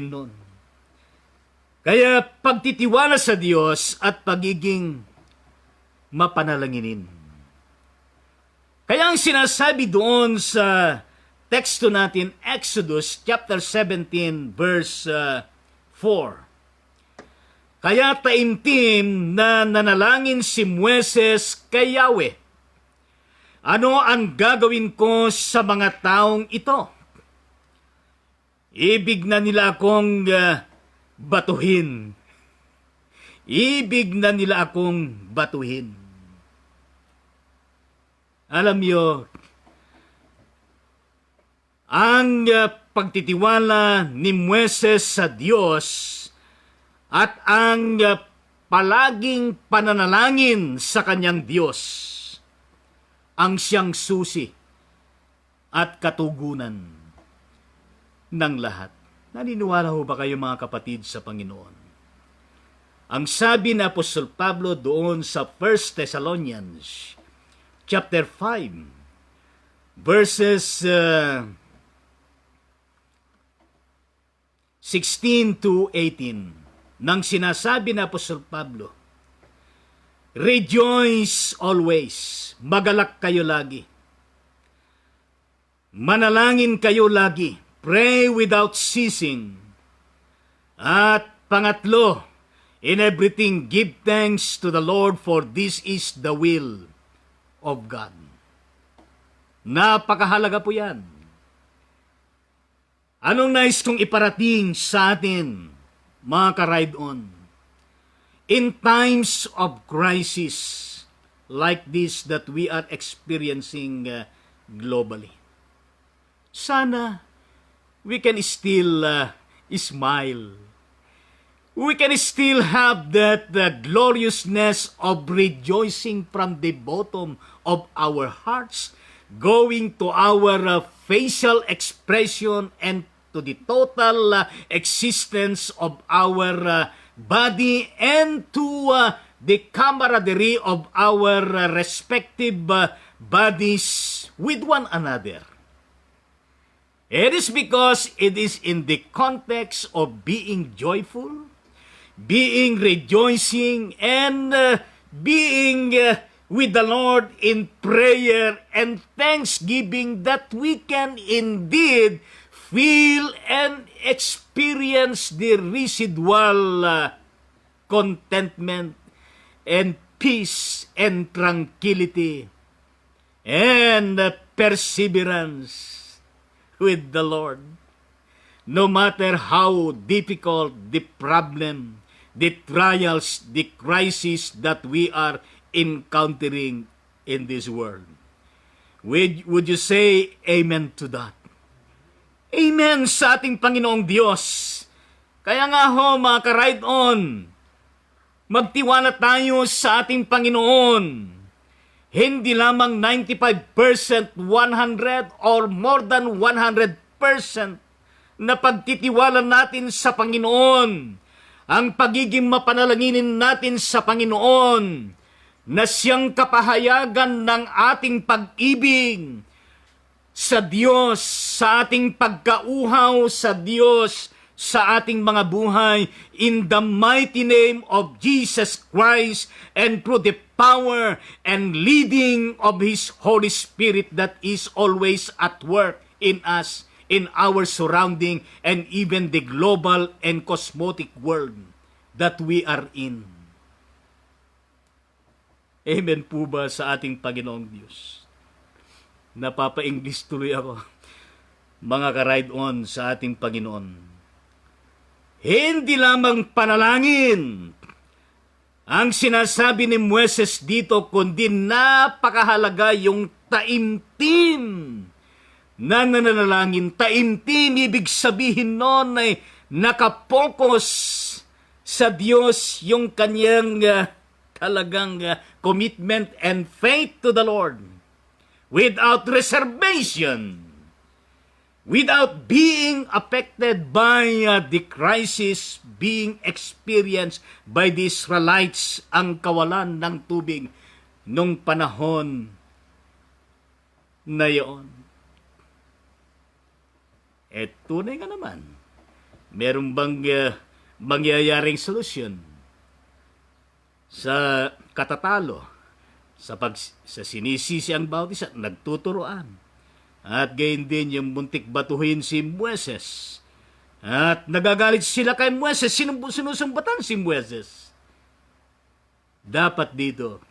nun. Kaya pagtitiwala sa Diyos at pagiging mapanalanginin. Kaya ang sinasabi doon sa teksto natin, Exodus chapter 17 verse 4. Kaya taimtim na nanalangin si Moises kay Yahweh. Ano ang gagawin ko sa mga taong ito? Ibig na nila akong batuhin. Ibig na nila akong batuhin. Alam niyo, ang pagtitiwala ni Moises sa Diyos at ang palaging pananalangin sa kanyang Diyos ang siyang susi at katugunan ng lahat. Naniniwala ho ba kayo mga kapatid sa Panginoon? Ang sabi ni Apostol Pablo doon sa 1 Thessalonians chapter 5 verses 16 to 18, nang sinasabi ni Apostol Pablo, rejoice always, magalak kayo lagi. Manalangin kayo lagi, pray without ceasing. At pangatlo, in everything give thanks to the Lord, for this is the will of God. Napakahalaga po yan. Anong nais kong iparating sa atin, mga ka-ride-on? In times of crisis like this that we are experiencing globally. Sana we can still smile. We can still have that gloriousness of rejoicing from the bottom of our hearts, going to our facial expression and to the total existence of our body and to the camaraderie of our respective bodies with one another. It is because it is in the context of being joyful, being rejoicing, and being with the Lord in prayer and thanksgiving that we can indeed feel and experience the residual contentment and peace and tranquility and perseverance with the Lord. No matter how difficult the problem, the trials, the crisis that we are encountering in this world. Would you say amen to that? Amen sa ating Panginoong Diyos. Kaya nga ho, mga ka-ride on, magtiwala tayo sa ating Panginoon. Hindi lamang 95%, 100, or more than 100% na pagtitiwala natin sa Panginoon. Ang pagiging mapanalanginin natin sa Panginoon na siyang kapahayagan ng ating pag-ibig sa Diyos, sa ating pagkauhaw sa Diyos, sa ating mga buhay, in the mighty name of Jesus Christ, and through the power and leading of His Holy Spirit that is always at work in us, in our surrounding, and even the global and cosmetic world that we are in. Amen po ba sa ating Panginoong Diyos? Napapa-English tuloy ako. Mga ka-ride on sa ating Panginoon. Hindi lamang panalangin ang sinasabi ni Moises dito, kundi napakahalaga yung taimtim na nananalangin. Taimtim, ibig sabihin nun ay nakapokus sa Diyos yung kanyang talagang commitment and faith to the Lord without reservation, without being affected by the crisis being experienced by the Israelites, ang kawalan ng tubig nung panahon na iyon. Eh, tunay nga naman, meron bang mangyayaring solusyon sa katatalo, sa sinisisi ang bawat isa, nagtuturoan. At gayon din yung muntik batuhin si Moises. At nagagalit sila kay Moises. Sinusumbatan si Moises. Dapat dito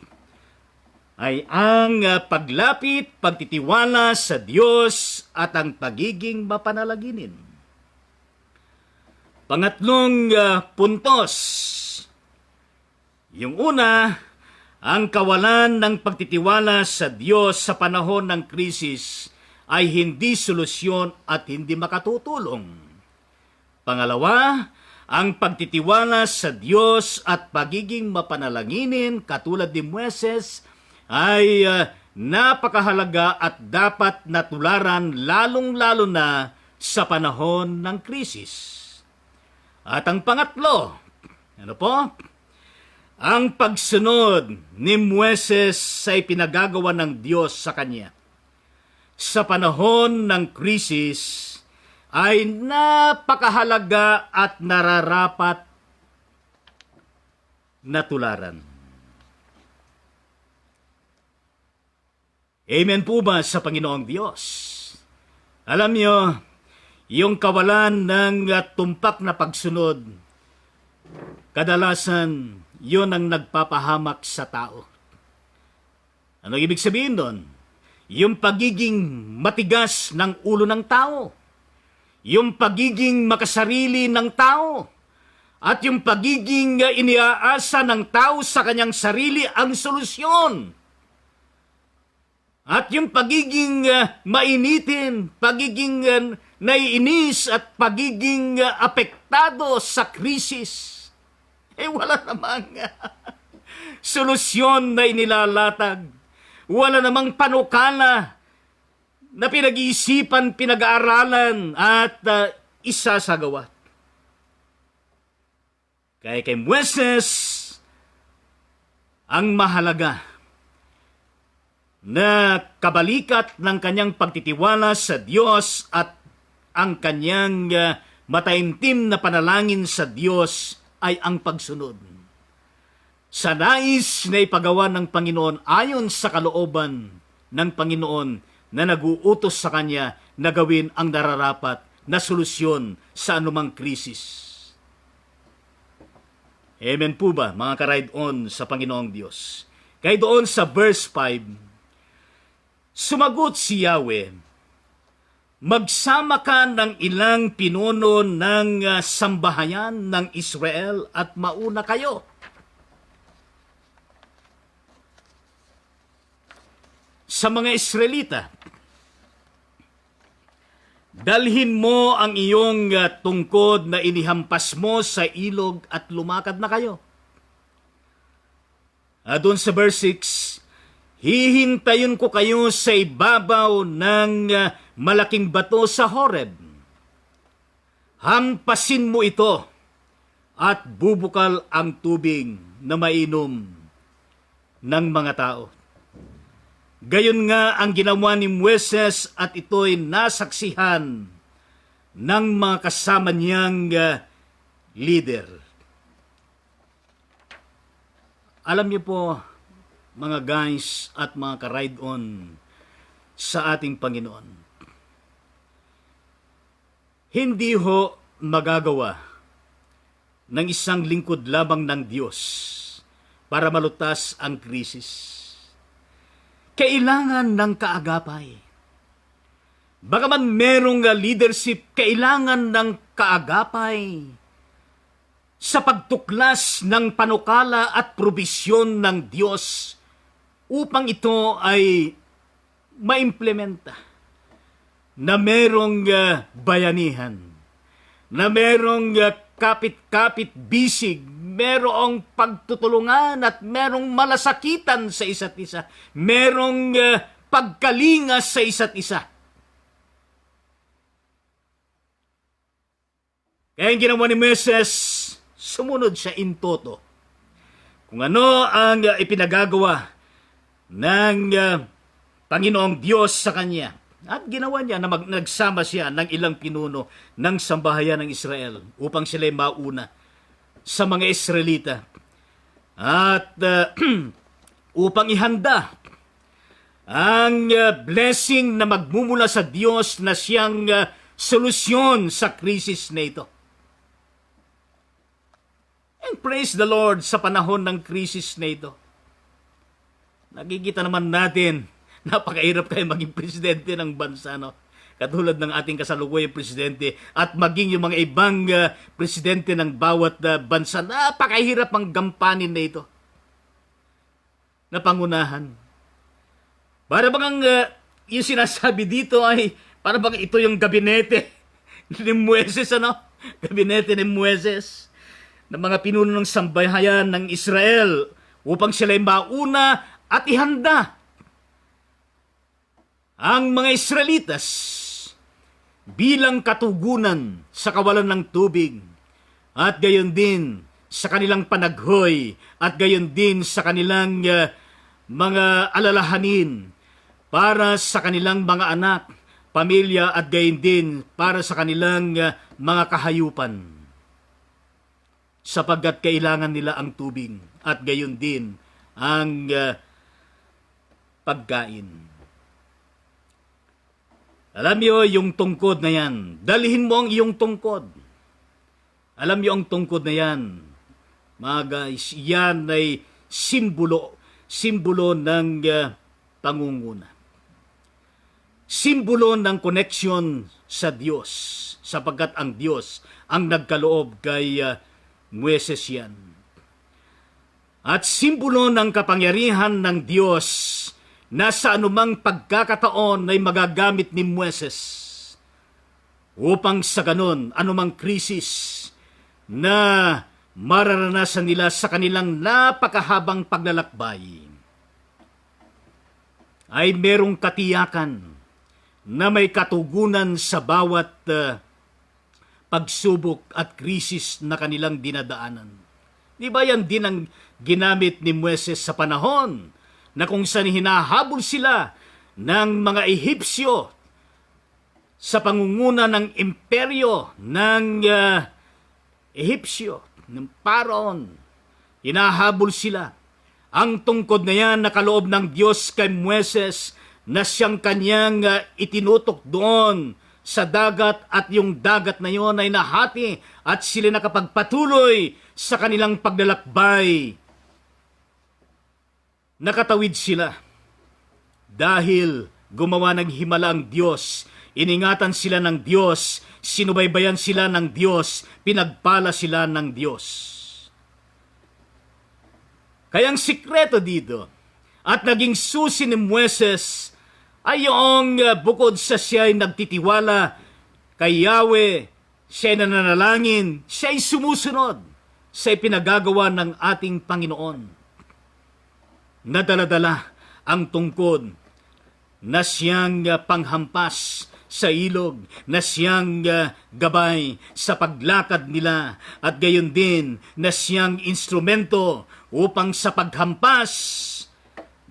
ay ang paglapit, pagtitiwala sa Diyos at ang pagiging mapanalanginin. Pangatlong puntos. Yung una, ang kawalan ng pagtitiwala sa Diyos sa panahon ng krisis ay hindi solusyon at hindi makatutulong. Pangalawa, ang pagtitiwala sa Diyos at pagiging mapanalanginin katulad ni Moises ay napakahalaga at dapat natularan lalong-lalo na sa panahon ng krisis. At ang pangatlo, ano po? Ang pagsunod ni Moises sa ipinagagawa ng Diyos sa kanya sa panahon ng krisis ay napakahalaga at nararapat na tularan. Amen po ba sa Panginoong Diyos? Alam niyo, yung kawalan ng tumpak na pagsunod, kadalasan yun ang nagpapahamak sa tao. Ano ibig sabihin doon? Yung pagiging matigas ng ulo ng tao, yung pagiging makasarili ng tao, at yung pagiging iniaasa ng tao sa kanyang sarili ang solusyon. At yung pagiging mainitin, pagiging naiinis at pagiging apektado sa krisis, wala namang solusyon na inilalatag. Wala namang panukala na pinag-iisipan, pinag-aaralan at isasagawa. Kaya kay Moises, ang mahalaga na kabalikat ng kanyang pagtitiwala sa Diyos at ang kanyang mataimtim na panalangin sa Diyos ay ang pagsunod sa nais na ipagawa ng Panginoon ayon sa kalooban ng Panginoon na naguutos sa kanya na gawin ang nararapat na solusyon sa anumang krisis. Amen po ba, mga ka-ride-on sa Panginoong Diyos? Kaya doon sa verse 5, sumagot si Yahweh, magsama ka ng ilang pinuno ng sambahayan ng Israel at mauna kayo. Sa mga Israelita, dalhin mo ang iyong tungkod na inihampas mo sa ilog at lumakad na kayo. Doon sa verse 6, hihintayin ko kayo sa ibabaw ng malaking bato sa Horeb. Hampasin mo ito at bubukal ang tubig na mainom ng mga tao. Gayon nga ang ginawa ni Moises at ito'y nasaksihan ng mga kasama niyang leader. Alam niyo po, mga guys at mga ka-ride-on sa ating Panginoon, hindi ho magagawa ng isang lingkod lamang ng Diyos para malutas ang krisis. Kailangan ng kaagapay. Bagaman merong leadership, kailangan ng kaagapay sa pagtuklas ng panukala at probisyon ng Diyos upang ito ay maimplementa, na merong bayanihan, na merong kapit-kapit bisig, merong pagtutulungan at merong malasakitan sa isa't isa, merong pagkalinga sa isa't isa. Kaya ang ginawa ni Moises, sumunod siya in toto. Kung ano ang ipinagagawa ng Panginoong Diyos sa kanya. At ginawa niya na nagsama siya ng ilang pinuno ng sambahayan ng Israel upang sila'y mauna sa mga Israelita. At upang ihanda ang blessing na magmumula sa Diyos na siyang solusyon sa krisis na ito. And praise the Lord sa panahon ng krisis na ito. Nakikita naman natin, napakahirap kayo maging presidente ng bansa, no? Katulad ng ating kasalukuyang presidente at maging yung mga ibang presidente ng bawat bansa, napakahirap ang gampanin na ito. Na pangunahan. Para bang yung sinasabi dito ay, para bang ito yung gabinete ni Moises, ano? Gabinete ni Moises ng mga pinuno ng sambahayan ng Israel upang sila'y mauna at ihanda ang mga Israelitas bilang katugunan sa kawalan ng tubig at gayon din sa kanilang panaghoy at gayon din sa kanilang mga alalahanin para sa kanilang mga anak, pamilya at gayon din para sa kanilang mga kahayupan. Sapagkat kailangan nila ang tubig at gayon din ang pagkain. Alam niyo yung tungkod na yan. Dalhin mo ang iyong tungkod. Alam niyo ang tungkod na yan. Mga guys, yan ay simbolo ng pangunguna. Simbolo ng koneksyon sa Diyos. Sapagkat ang Diyos ang nagkaloob kay Moises yan. At simbolo ng kapangyarihan ng Diyos na sa anumang pagkakataon ay magagamit ni Moises upang sa ganon anumang krisis na mararanasan nila sa kanilang napakahabang paglalakbay ay merong katiyakan na may katugunan sa bawat pagsubok at krisis na kanilang dinadaanan. Di ba yan din ang ginamit ni Moises sa panahon na kung saan hinahabol sila ng mga Ehipsyo sa pangunguna ng imperyo ng Ehipsyo, ng Paraon. Hinahabol sila. Ang tungkod na yan nakaloob ng Diyos kay Moises na siyang kanyang itinutok doon sa dagat at yung dagat na yon ay nahati at sila nakapagpatuloy sa kanilang paglalakbay. Nakatawid sila dahil gumawa ng himala ang Diyos, iningatan sila ng Diyos, sinubaybayan sila ng Diyos, pinagpala sila ng Diyos. Kayang sikreto dito at naging susi ni Moises ay yung bukod sa siya ay nagtitiwala kay Yahweh, siya ay nananalangin, siya ay sumusunod sa ipinagagawa ng ating Panginoon. Nadala-dala ang tungkod na siyang panghampas sa ilog, na siyang gabay sa paglakad nila at gayon din na siyang instrumento upang sa paghampas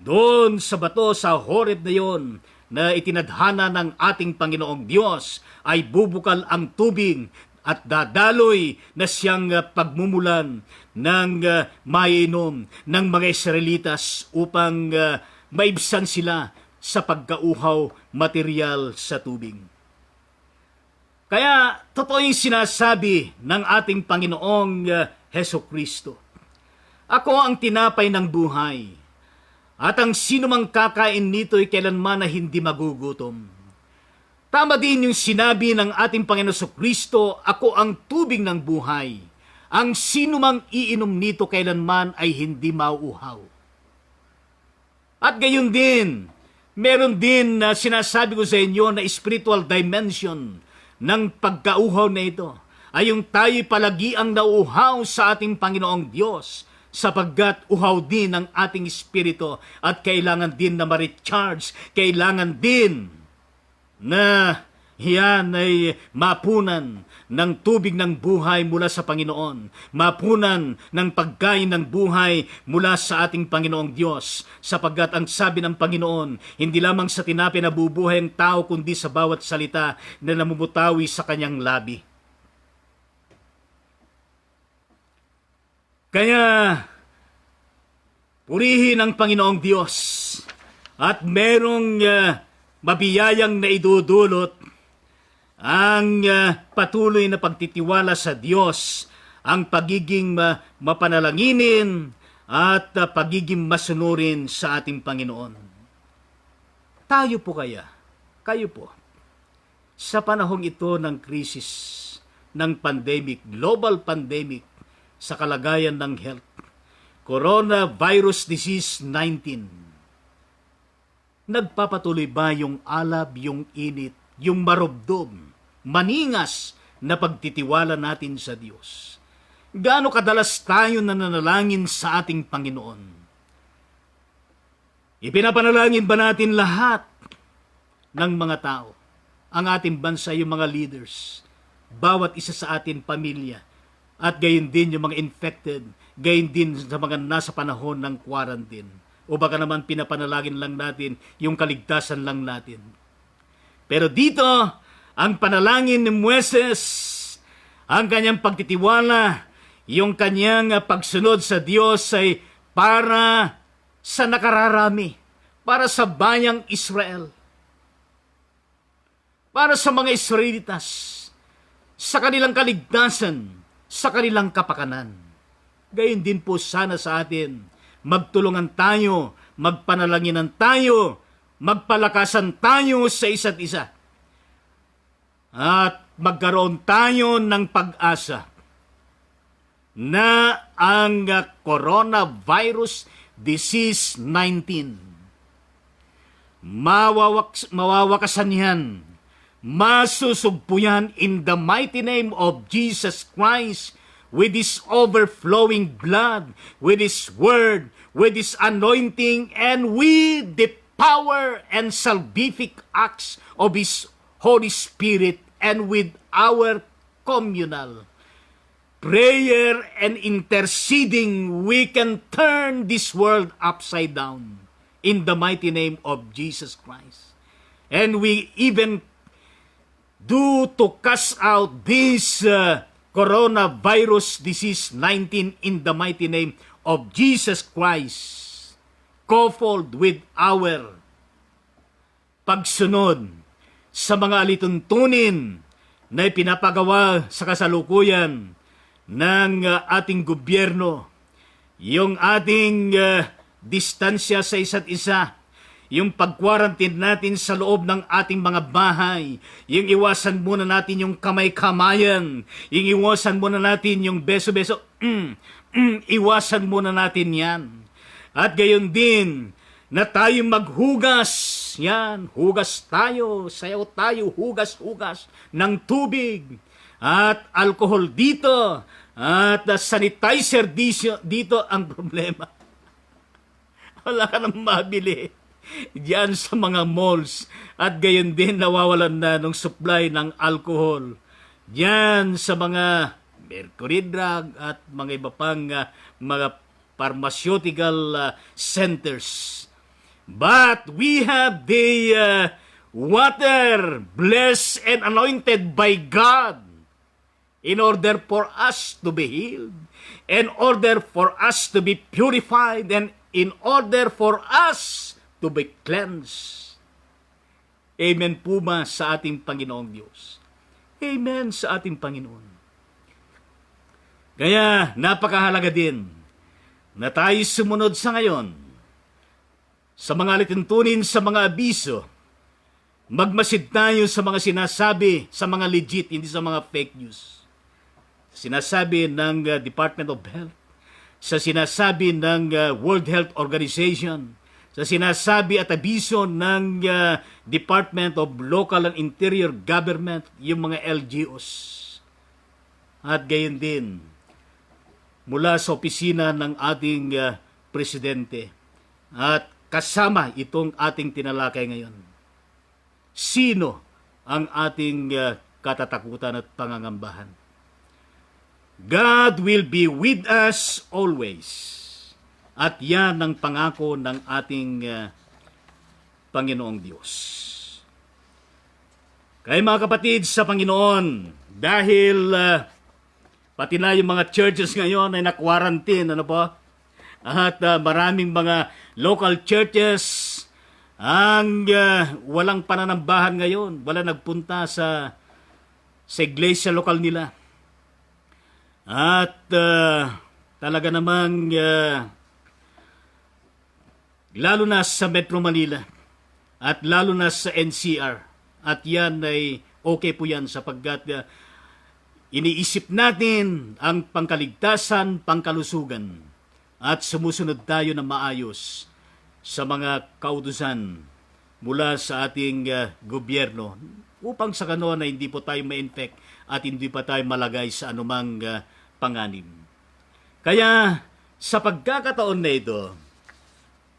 doon sa bato sa Horeb na yon na itinadhana ng ating Panginoong Diyos ay bubukal ang tubig at dadaloy na siyang pagmumulan ng maiinom ng mga Israelitas upang maibsan sila sa pagkauhaw material sa tubig. Kaya totoo yung sinasabi ng ating Panginoong Heso Kristo. Ako ang tinapay ng buhay, at ang sinumang kakain nito ay kailanman na hindi magugutom. Tama din yung sinabi ng ating Panginoon Kristo, ako ang tubig ng buhay. Ang sinumang iinom nito kailanman ay hindi mauuhaw. At gayon din, meron din na sinasabi ko sa inyo na spiritual dimension ng pagkauhaw na ito ay yung tayo'y palagi ang nauuhaw sa ating Panginoong Diyos, sapagkat uhaw din ang ating espiritu at kailangan din na ma-recharge, kailangan din na yan ay mapunan ng tubig ng buhay mula sa Panginoon, mapunan ng pagkain ng buhay mula sa ating Panginoong Diyos, sapagkat ang sabi ng Panginoon, hindi lamang sa tinapay na bubuhay ang tao, kundi sa bawat salita na namumutawi sa kanyang labi. Kaya, purihin ang Panginoong Diyos at merong mabiyayang na idudulot ang patuloy na pagtitiwala sa Diyos, ang pagiging mapanalanginin at pagiging masunurin sa ating Panginoon. Tayo po kaya, kayo po, sa panahong ito ng krisis, ng pandemic, global pandemic, sa kalagayan ng health, Coronavirus Disease 19. Nagpapatuloy ba yung alab, yung init, yung marubdob, maningas na pagtitiwala natin sa Diyos? Gaano kadalas tayo nananalangin sa ating Panginoon? Ipinapanalangin ba natin lahat ng mga tao, ang ating bansa, yung mga leaders, bawat isa sa ating pamilya, at gayon din yung mga infected, gayon din sa mga nasa panahon ng quarantine? O baka naman pinapanalangin lang natin yung kaligtasan lang natin? Pero dito, ang panalangin ni Moises, ang kanyang pagtitiwala, yung kanyang pagsunod sa Diyos ay para sa nakararami, para sa bayang Israel, para sa mga Israelitas, sa kanilang kaligtasan, sa kanilang kapakanan. Gayon din po sana sa atin, magtulungan tayo, magpanalanginan tayo, magpalakasan tayo sa isa't isa. At magkaroon tayo ng pag-asa na ang Coronavirus Disease 19 mawawakasan yan. Masusugpo yan in the mighty name of Jesus Christ, with His overflowing blood, with His word, with His anointing, and with the power and salvific acts of His Holy Spirit, and with our communal prayer and interceding, we can turn this world upside down in the mighty name of Jesus Christ. And we even do to cast out this coronavirus disease 19 in the mighty name of Jesus Christ, coupled with our pagsunod sa mga alituntunin na ipinapagawa sa kasalukuyan ng ating gobyerno, yung ating distansya sa isa't isa, yung pag-quarantine natin sa loob ng ating mga bahay, yung iwasan muna natin yung kamay-kamayan, yung iwasan muna natin yung beso-beso, iwasan muna natin yan. At gayon din, na tayo maghugas, yan, hugas tayo, sayaw tayo, hugas-hugas ng tubig, at alcohol dito, at sanitizer dito ang problema. Wala ka nang mabili diyan sa mga malls, at gayon din nawawalan na ng supply ng alcohol diyan sa mga mercury drug at mga iba pang mga pharmaceutical centers. But we have the water blessed and anointed by God in order for us to be healed, in order for us to be purified, and in order for us to be cleansed. Amen po ba sa ating Panginoong Diyos? Amen sa ating Panginoon. Kaya napakahalaga din na tayo sumunod sa ngayon sa mga alituntunin, sa mga abiso. Magmasid tayo sa mga sinasabi, sa mga legit, hindi sa mga fake news. Sinasabi ng Department of Health, sa sinasabi ng World Health Organization, sa sinasabi at abiso ng Department of Local and Interior Government, yung mga LGUs. At gayon din, mula sa opisina ng ating presidente, at kasama itong ating tinalakay ngayon. Sino ang ating katatakutan at pangangambahan? God will be with us always. At yan ang pangako ng ating Panginoong Diyos. Kaya mga kapatid sa Panginoon, dahil pati na yung mga churches ngayon ay na-quarantine, ano po? At maraming mga local churches ang walang pananambahan ngayon, wala nagpunta sa iglesia lokal nila. At talaga namang lalo na sa Metro Manila at lalo na sa NCR, at yan ay okay po yan sapagkat iniisip natin ang pangkaligtasan, pangkalusugan, at sumusunod tayo na maayos sa mga kautusan mula sa ating gobyerno upang sa ganoon na hindi po tayo ma-infect at hindi pa tayo malagay sa anumang panganib. Kaya sa pagkakataon na ito,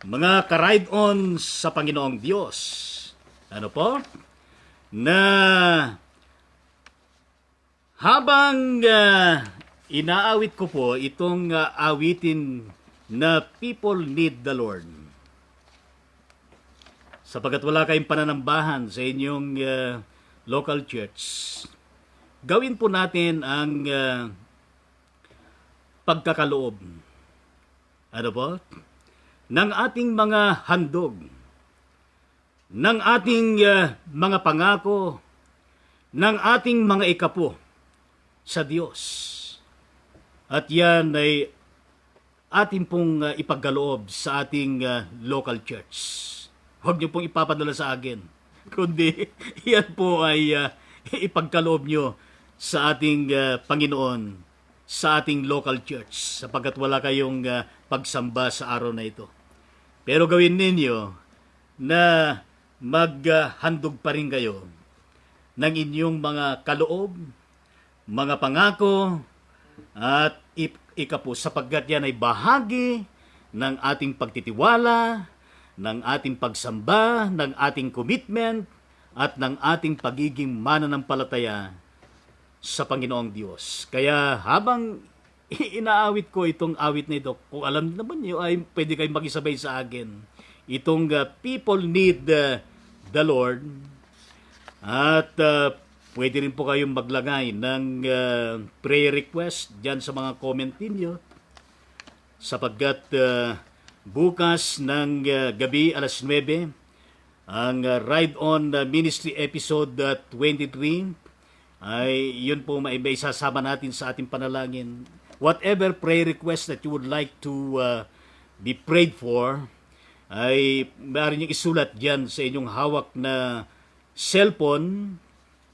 mga ka-ride-on sa Panginoong Diyos, ano po? Na habang inaawit ko po itong awitin na People Need the Lord, sapagkat wala kayong pananambahan sa inyong local church, gawin po natin ang pagkakaloob. Ano po? Ng ating mga handog, ng ating mga pangako, ng ating mga ikapo sa Diyos. At yan ay ating pong ipagkaloob sa ating local church. Huwag niyo pong ipapadala sa akin, kundi yan po ay ipagkaloob niyo sa ating Panginoon, sa ating local church, sapagkat wala kayong pagsamba sa araw na ito. Pero gawin ninyo na maghandog pa rin kayo ng inyong mga kaloob, mga pangako, at ikapo sapagkat yan ay bahagi ng ating pagtitiwala, ng ating pagsamba, ng ating commitment, at ng ating pagiging mananampalataya sa Panginoong Diyos. Kaya habang inaawit ko itong awit na ito, kung alam naman niyo ay pwede kayong makisabay sa akin. Itong People Need the Lord. At pwede rin po kayong maglagay ng prayer request dyan sa mga comment ninyo. Sapagkat bukas ng gabi alas 9, ang Ride On Ministry episode 23 ay yun po may isasama natin sa ating panalangin. Whatever prayer request that you would like to be prayed for, ay maaari niyong isulat dyan sa inyong hawak na cellphone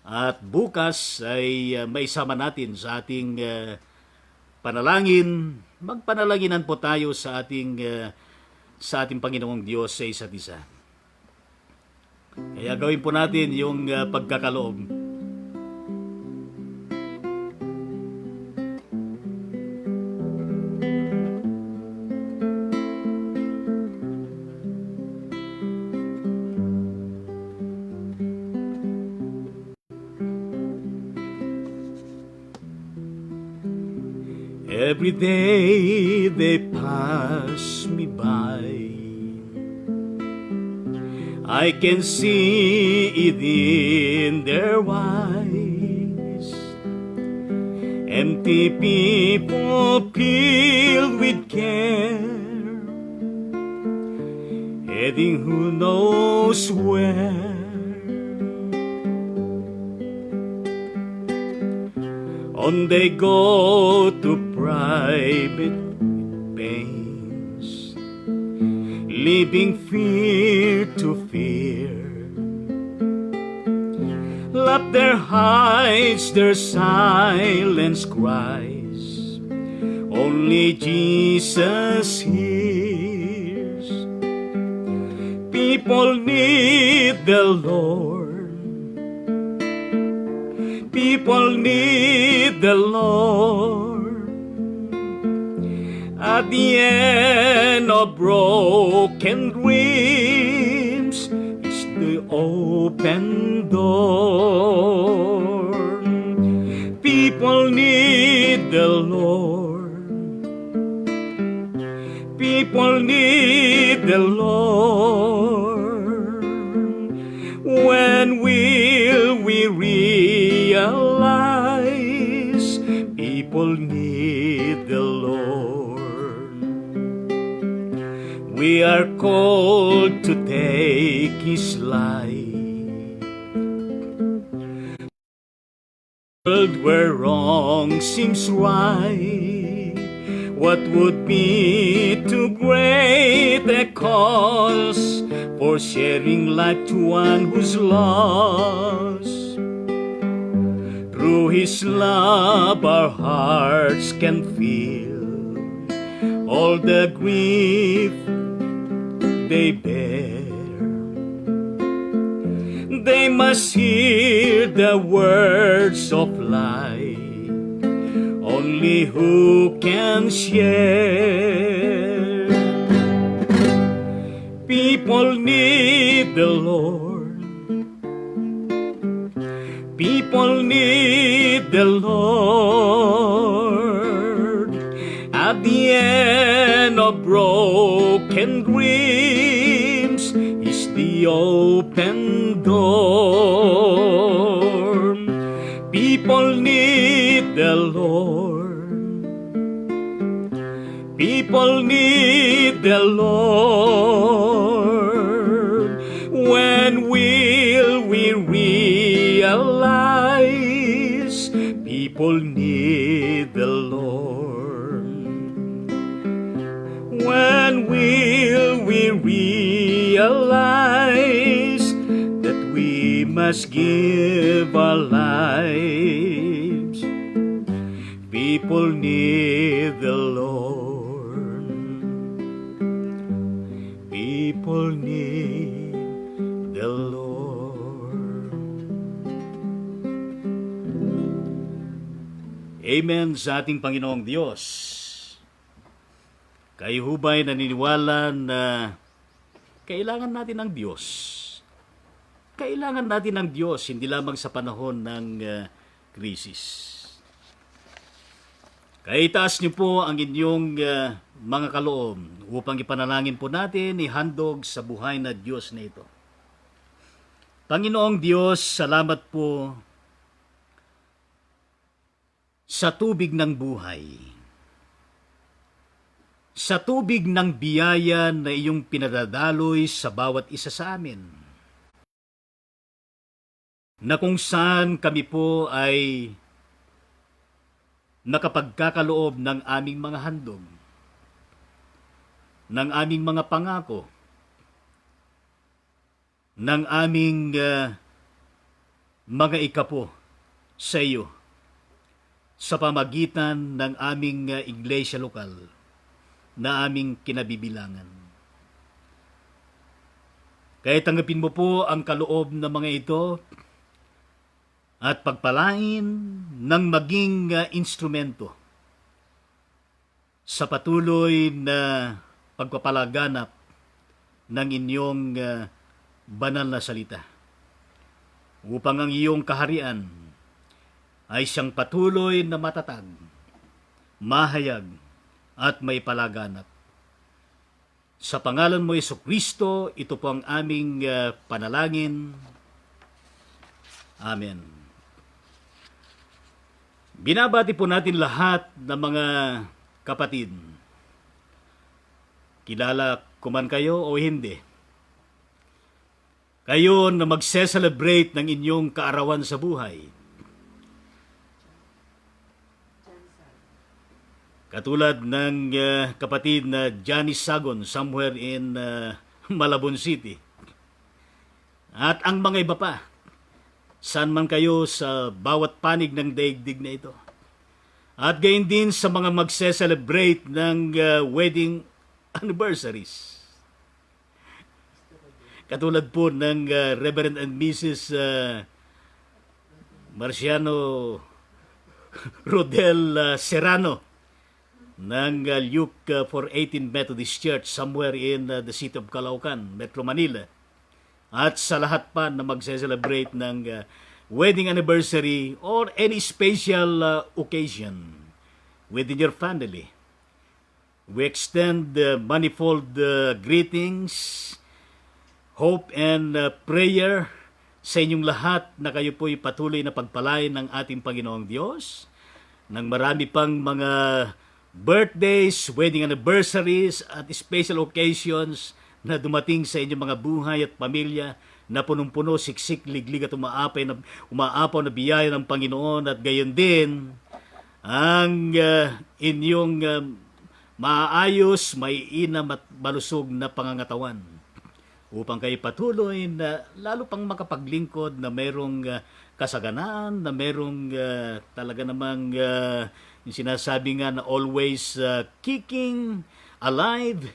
at bukas ay maisama natin sa ating panalangin. Magpanalaginan po tayo sa ating Panginoong Diyos sa isa't isa. Kaya gawin po natin yung pagkakaloob. Every day they pass me by, I can see it in their eyes. Empty people filled with care, heading who knows where. On they go to private pains, leaving fear to fear. Love their hides, their silence cries, only Jesus hears. People need the Lord. People need the Lord. At the end of broken dreams is the open door. People need the Lord. People need the Lord. When will we realize people need the Lord? We are called to take His light. World where wrong seems right, what would be too great a cause for sharing life to one who's lost? Through His love our hearts can feel all the grief they bear. They must hear the words of life only who can share. People need the Lord. People need the Lord. At the end of broken dreams is the open door. People need the Lord. People need the Lord. When will we realize people need the Lord? When will we realize that we must give our lives? People need the Lord. People need the Amen sa ating Panginoong Diyos. Kayo ho ba'y naniniwala na kailangan natin ng Diyos? Kailangan natin ng Diyos, hindi lamang sa panahon ng krisis. Kaya itaas niyo po ang inyong mga kaloob upang ipanalangin po natin, ihandog sa buhay na Diyos na ito. Panginoong Diyos, salamat po sa tubig ng buhay. Sa tubig ng biyaya na iyong pinadadaloy sa bawat isa sa amin. Na kung saan kami po ay nakapagkakaloob ng aming mga handog, ng aming mga pangako, ng aming mga ikapo sa iyo sa pamagitan ng aming iglesia lokal na aming kinabibilangan. Kaya tanggapin mo po ang kaloob ng mga ito at pagpalain ng maging instrumento sa patuloy na pagpapalaganap ng inyong banal na salita upang ang iyong kaharian ay siyang patuloy na matatag, mahayag at may palaganap. Sa pangalan mo, Jesucristo, ito po ang aming panalangin. Amen. Binabati po natin lahat ng mga kapatid. Kilala ko man kayo o hindi. Kayo na magse-celebrate ng inyong kaarawan sa buhay. Katulad ng kapatid na Johnny Sagon somewhere in Malabon City. At ang mga iba pa, saan man kayo sa bawat panig ng daigdig na ito. At gayon din sa mga magse-celebrate ng wedding anniversaries. Katulad po ng Reverend and Mrs. Marciano Rodel Serrano ng Luke 418 Methodist Church somewhere in the city of Calaucan, Metro Manila. At sa lahat pa na magse-celebrate ng wedding anniversary or any special occasion within your family. We extend manifold greetings, hope and prayer sa inyong lahat na kayo po'y patuloy na pagpalain ng ating Panginoong Diyos, ng marami pang mga birthdays, wedding anniversaries at special occasions na dumating sa inyong mga buhay at pamilya na punong-puno, siksik, liglig at umaapaw na biyaya ng Panginoon at gayon din ang inyong maayos, maiinam at malusog na pangangatawan upang kayo patuloy na lalo pang makapaglingkod na merong kasaganaan, na merong talaga namang yung sinasabi nga na always kicking alive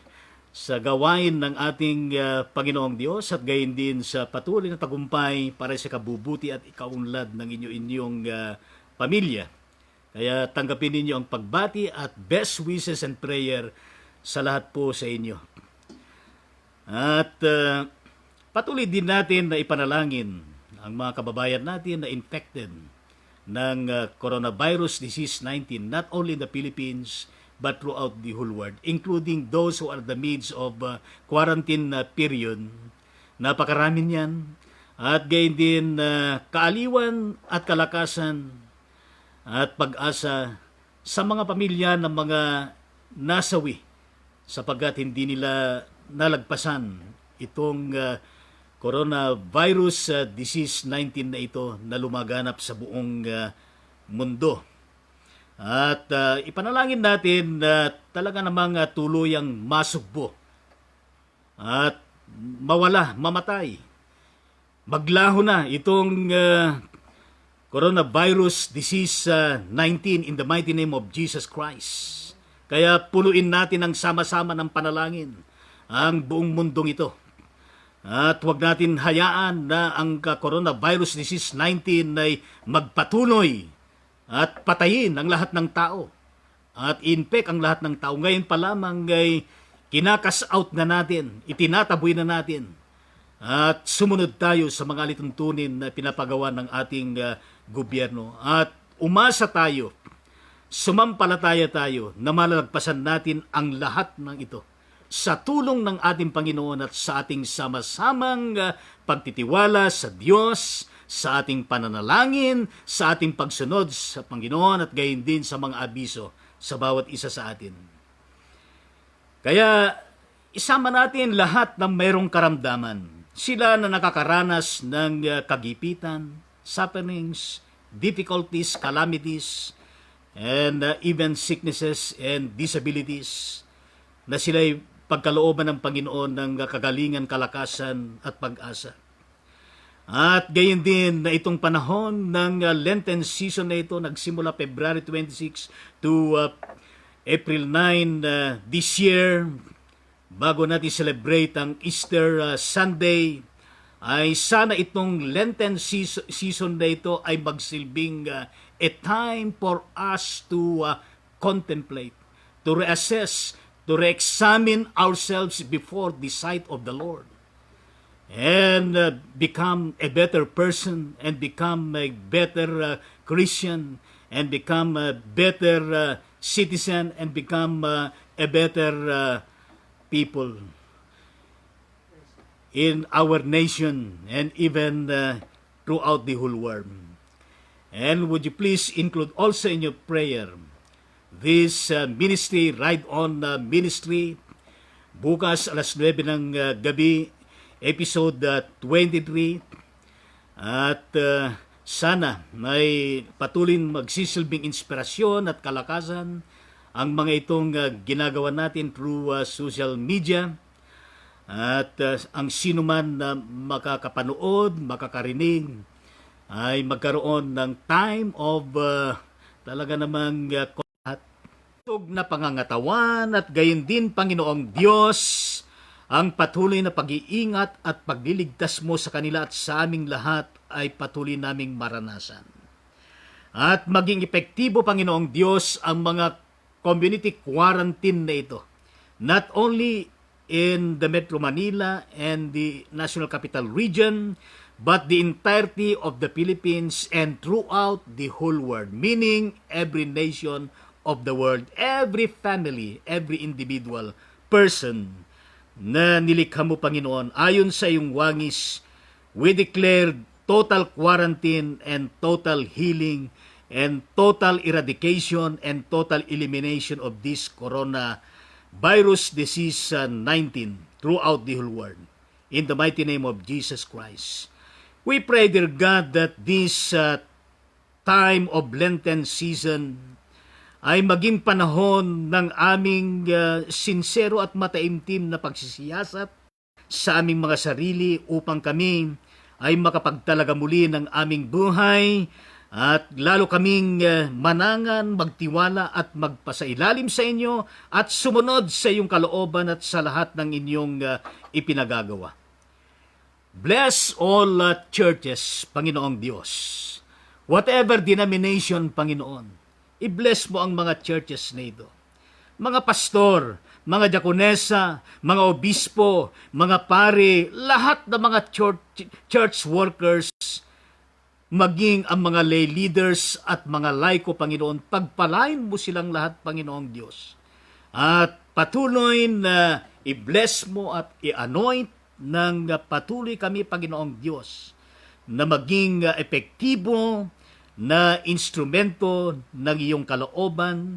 sa gawain ng ating Panginoong Diyos at gayon din sa patuloy na tagumpay para sa kabubuti at ikaunlad ng inyong pamilya. Kaya tanggapin ninyo ang pagbati at best wishes and prayer sa lahat po sa inyo. At patuloy din natin na ipanalangin ang mga kababayan natin na infected ng coronavirus disease 19, not only in the Philippines but throughout the whole world, including those who are the midst of quarantine period. Napakarami niyan. At gayon din kaaliwan at kalakasan at pag-asa sa mga pamilya ng mga nasawi sapagkat hindi nila nalagpasan itong coronavirus disease 19 na ito na lumaganap sa buong mundo. At ipanalangin natin na talaga namang tuluyang masugbo at mawala, mamatay. Maglaho na itong coronavirus disease 19 in the mighty name of Jesus Christ. Kaya puluin natin ang sama-sama ng panalangin ang buong mundong ito. At huwag natin hayaan na ang coronavirus disease 19 ay magpatuloy at patayin ang lahat ng tao at infect ang lahat ng tao. Ngayon pa lamang ay kinakas out na natin, itinataboy na natin at sumunod tayo sa mga lituntunin na pinapagawa ng ating gobyerno at umasa tayo, sumampalataya tayo na malalagpasan natin ang lahat ng ito sa tulong ng ating Panginoon at sa ating sama-samang pagtitiwala sa Diyos, sa ating pananalangin, sa ating pagsunod sa Panginoon at gayon din sa mga abiso sa bawat isa sa atin. Kaya isama natin lahat ng mayroong karamdaman. Sila na nakakaranas ng kagipitan, sufferings, difficulties, calamities, and even sicknesses and disabilities, na sila'y pagkalooban ng Panginoon ng kagalingan, kalakasan at pag-asa. At gayon din na itong panahon ng Lenten season na ito, nagsimula February 26 to April 9 this year, bago natin celebrate ang Easter Sunday, ay sana itong Lenten season na ito ay magsilbing a time for us to contemplate, to reassess, to re-examine ourselves before the sight of the Lord and become a better person and become a better Christian and become a better citizen and become a better people in our nation and even throughout the whole world. And would you please include also in your prayer this ministry, Ride On Ministry, bukas alas 9 ng gabi, episode 23, at sana may patuloy magsisilbing inspirasyon at kalakasan ang mga itong ginagawa natin through social media, at ang sino man na makakapanood, makakarinig ay magkaroon ng time of talaga namang na pangangatawan at gayon din, Panginoong Diyos, ang patuloy na pag-iingat at pagliligtas mo sa kanila at sa aming lahat ay patuloy naming maranasan. At maging epektibo, Panginoong Diyos, ang mga community quarantine na ito. Not only in the Metro Manila and the National Capital Region, but the entirety of the Philippines and throughout the whole world, meaning every nation of the world, every family, every individual person na nilikha mo, Panginoon, ayon sa iyong wangis, we declare total quarantine and total healing and total eradication and total elimination of this coronavirus disease 19 throughout the whole world. In the mighty name of Jesus Christ. We pray, dear God, that this time of Lenten season ay maging panahon ng aming sincero at mataimtim na pagsisiyasat sa aming mga sarili upang kami ay makapagtalaga muli ng aming buhay at lalo kaming manangan, magtiwala at magpasailalim sa inyo at sumunod sa iyong kalooban at sa lahat ng inyong ipinagagawa. Bless all churches, Panginoong Diyos. Whatever denomination, Panginoon, i-bless mo ang mga churches na ito. Mga pastor, mga diakonesa, mga obispo, mga pare, lahat ng mga church workers, maging ang mga lay leaders at mga laiko, Panginoon, pagpalain mo silang lahat, Panginoong Diyos. At patuloy na i-bless mo at i-anoint ng patuloy kami, Panginoong Diyos, na maging epektibo na instrumento ng iyong kalooban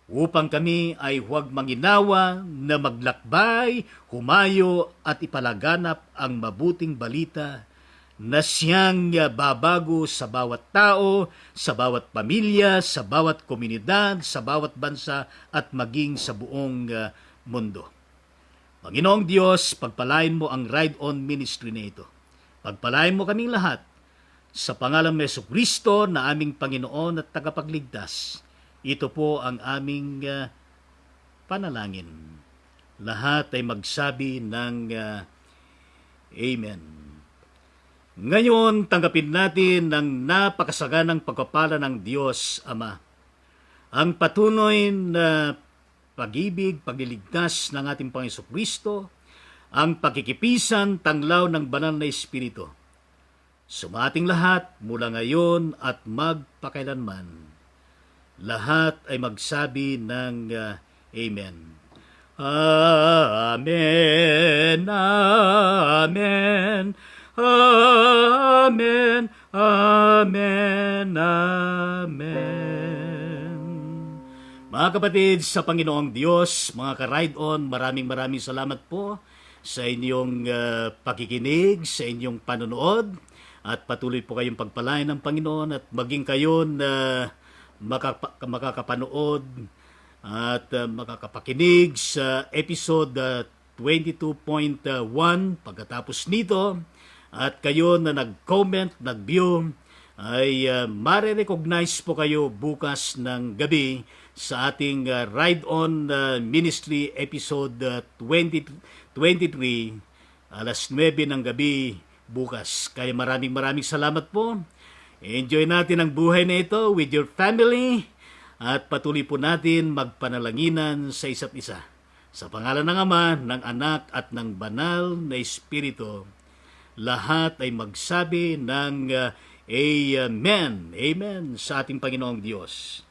upang kami ay huwag manginawa na maglakbay, humayo at ipalaganap ang mabuting balita na siyang babago sa bawat tao, sa bawat pamilya, sa bawat komunidad, sa bawat bansa at maging sa buong mundo. Panginoong Diyos, pagpalain mo ang Ride On Ministry na ito. Pagpalain mo kaming lahat sa pangalan ni Jesucristo na aming Panginoon at tagapagligtas. Ito po ang aming panalangin. Lahat ay magsabi ng Amen. Ngayon, tanggapin natin ang napakasaganang pagpapala ng Diyos Ama. Ang patuloy na pag-ibig, pagliligtas ng ating Panginoon Kristo, ang pagkikipisan, tanglaw ng banal na Espiritu. Sumating lahat mula ngayon at magpakailanman. Lahat ay magsabi ng Amen. Amen, Amen, Amen, Amen, Amen. Mga kapatid, sa Panginoong Diyos, mga ka-ride-on, maraming salamat po sa inyong pakikinig, sa inyong panonood, at patuloy po kayong pagpalain ng Panginoon at maging kayo na makakapanood at makakapakinig sa episode 22.1 pagkatapos nito, at kayo na nag-comment, nag-view, ay mare-recognize po kayo bukas ng gabi sa ating Ride On Ministry episode 23, alas 9 ng gabi bukas. Kaya maraming salamat po. Enjoy natin ang buhay na ito with your family at patuloy po natin magpanalanginan sa isa't isa. Sa pangalan ng Ama, ng Anak at ng Banal na Espiritu, lahat ay magsabi ng Amen. Amen sa ating Panginoong Diyos.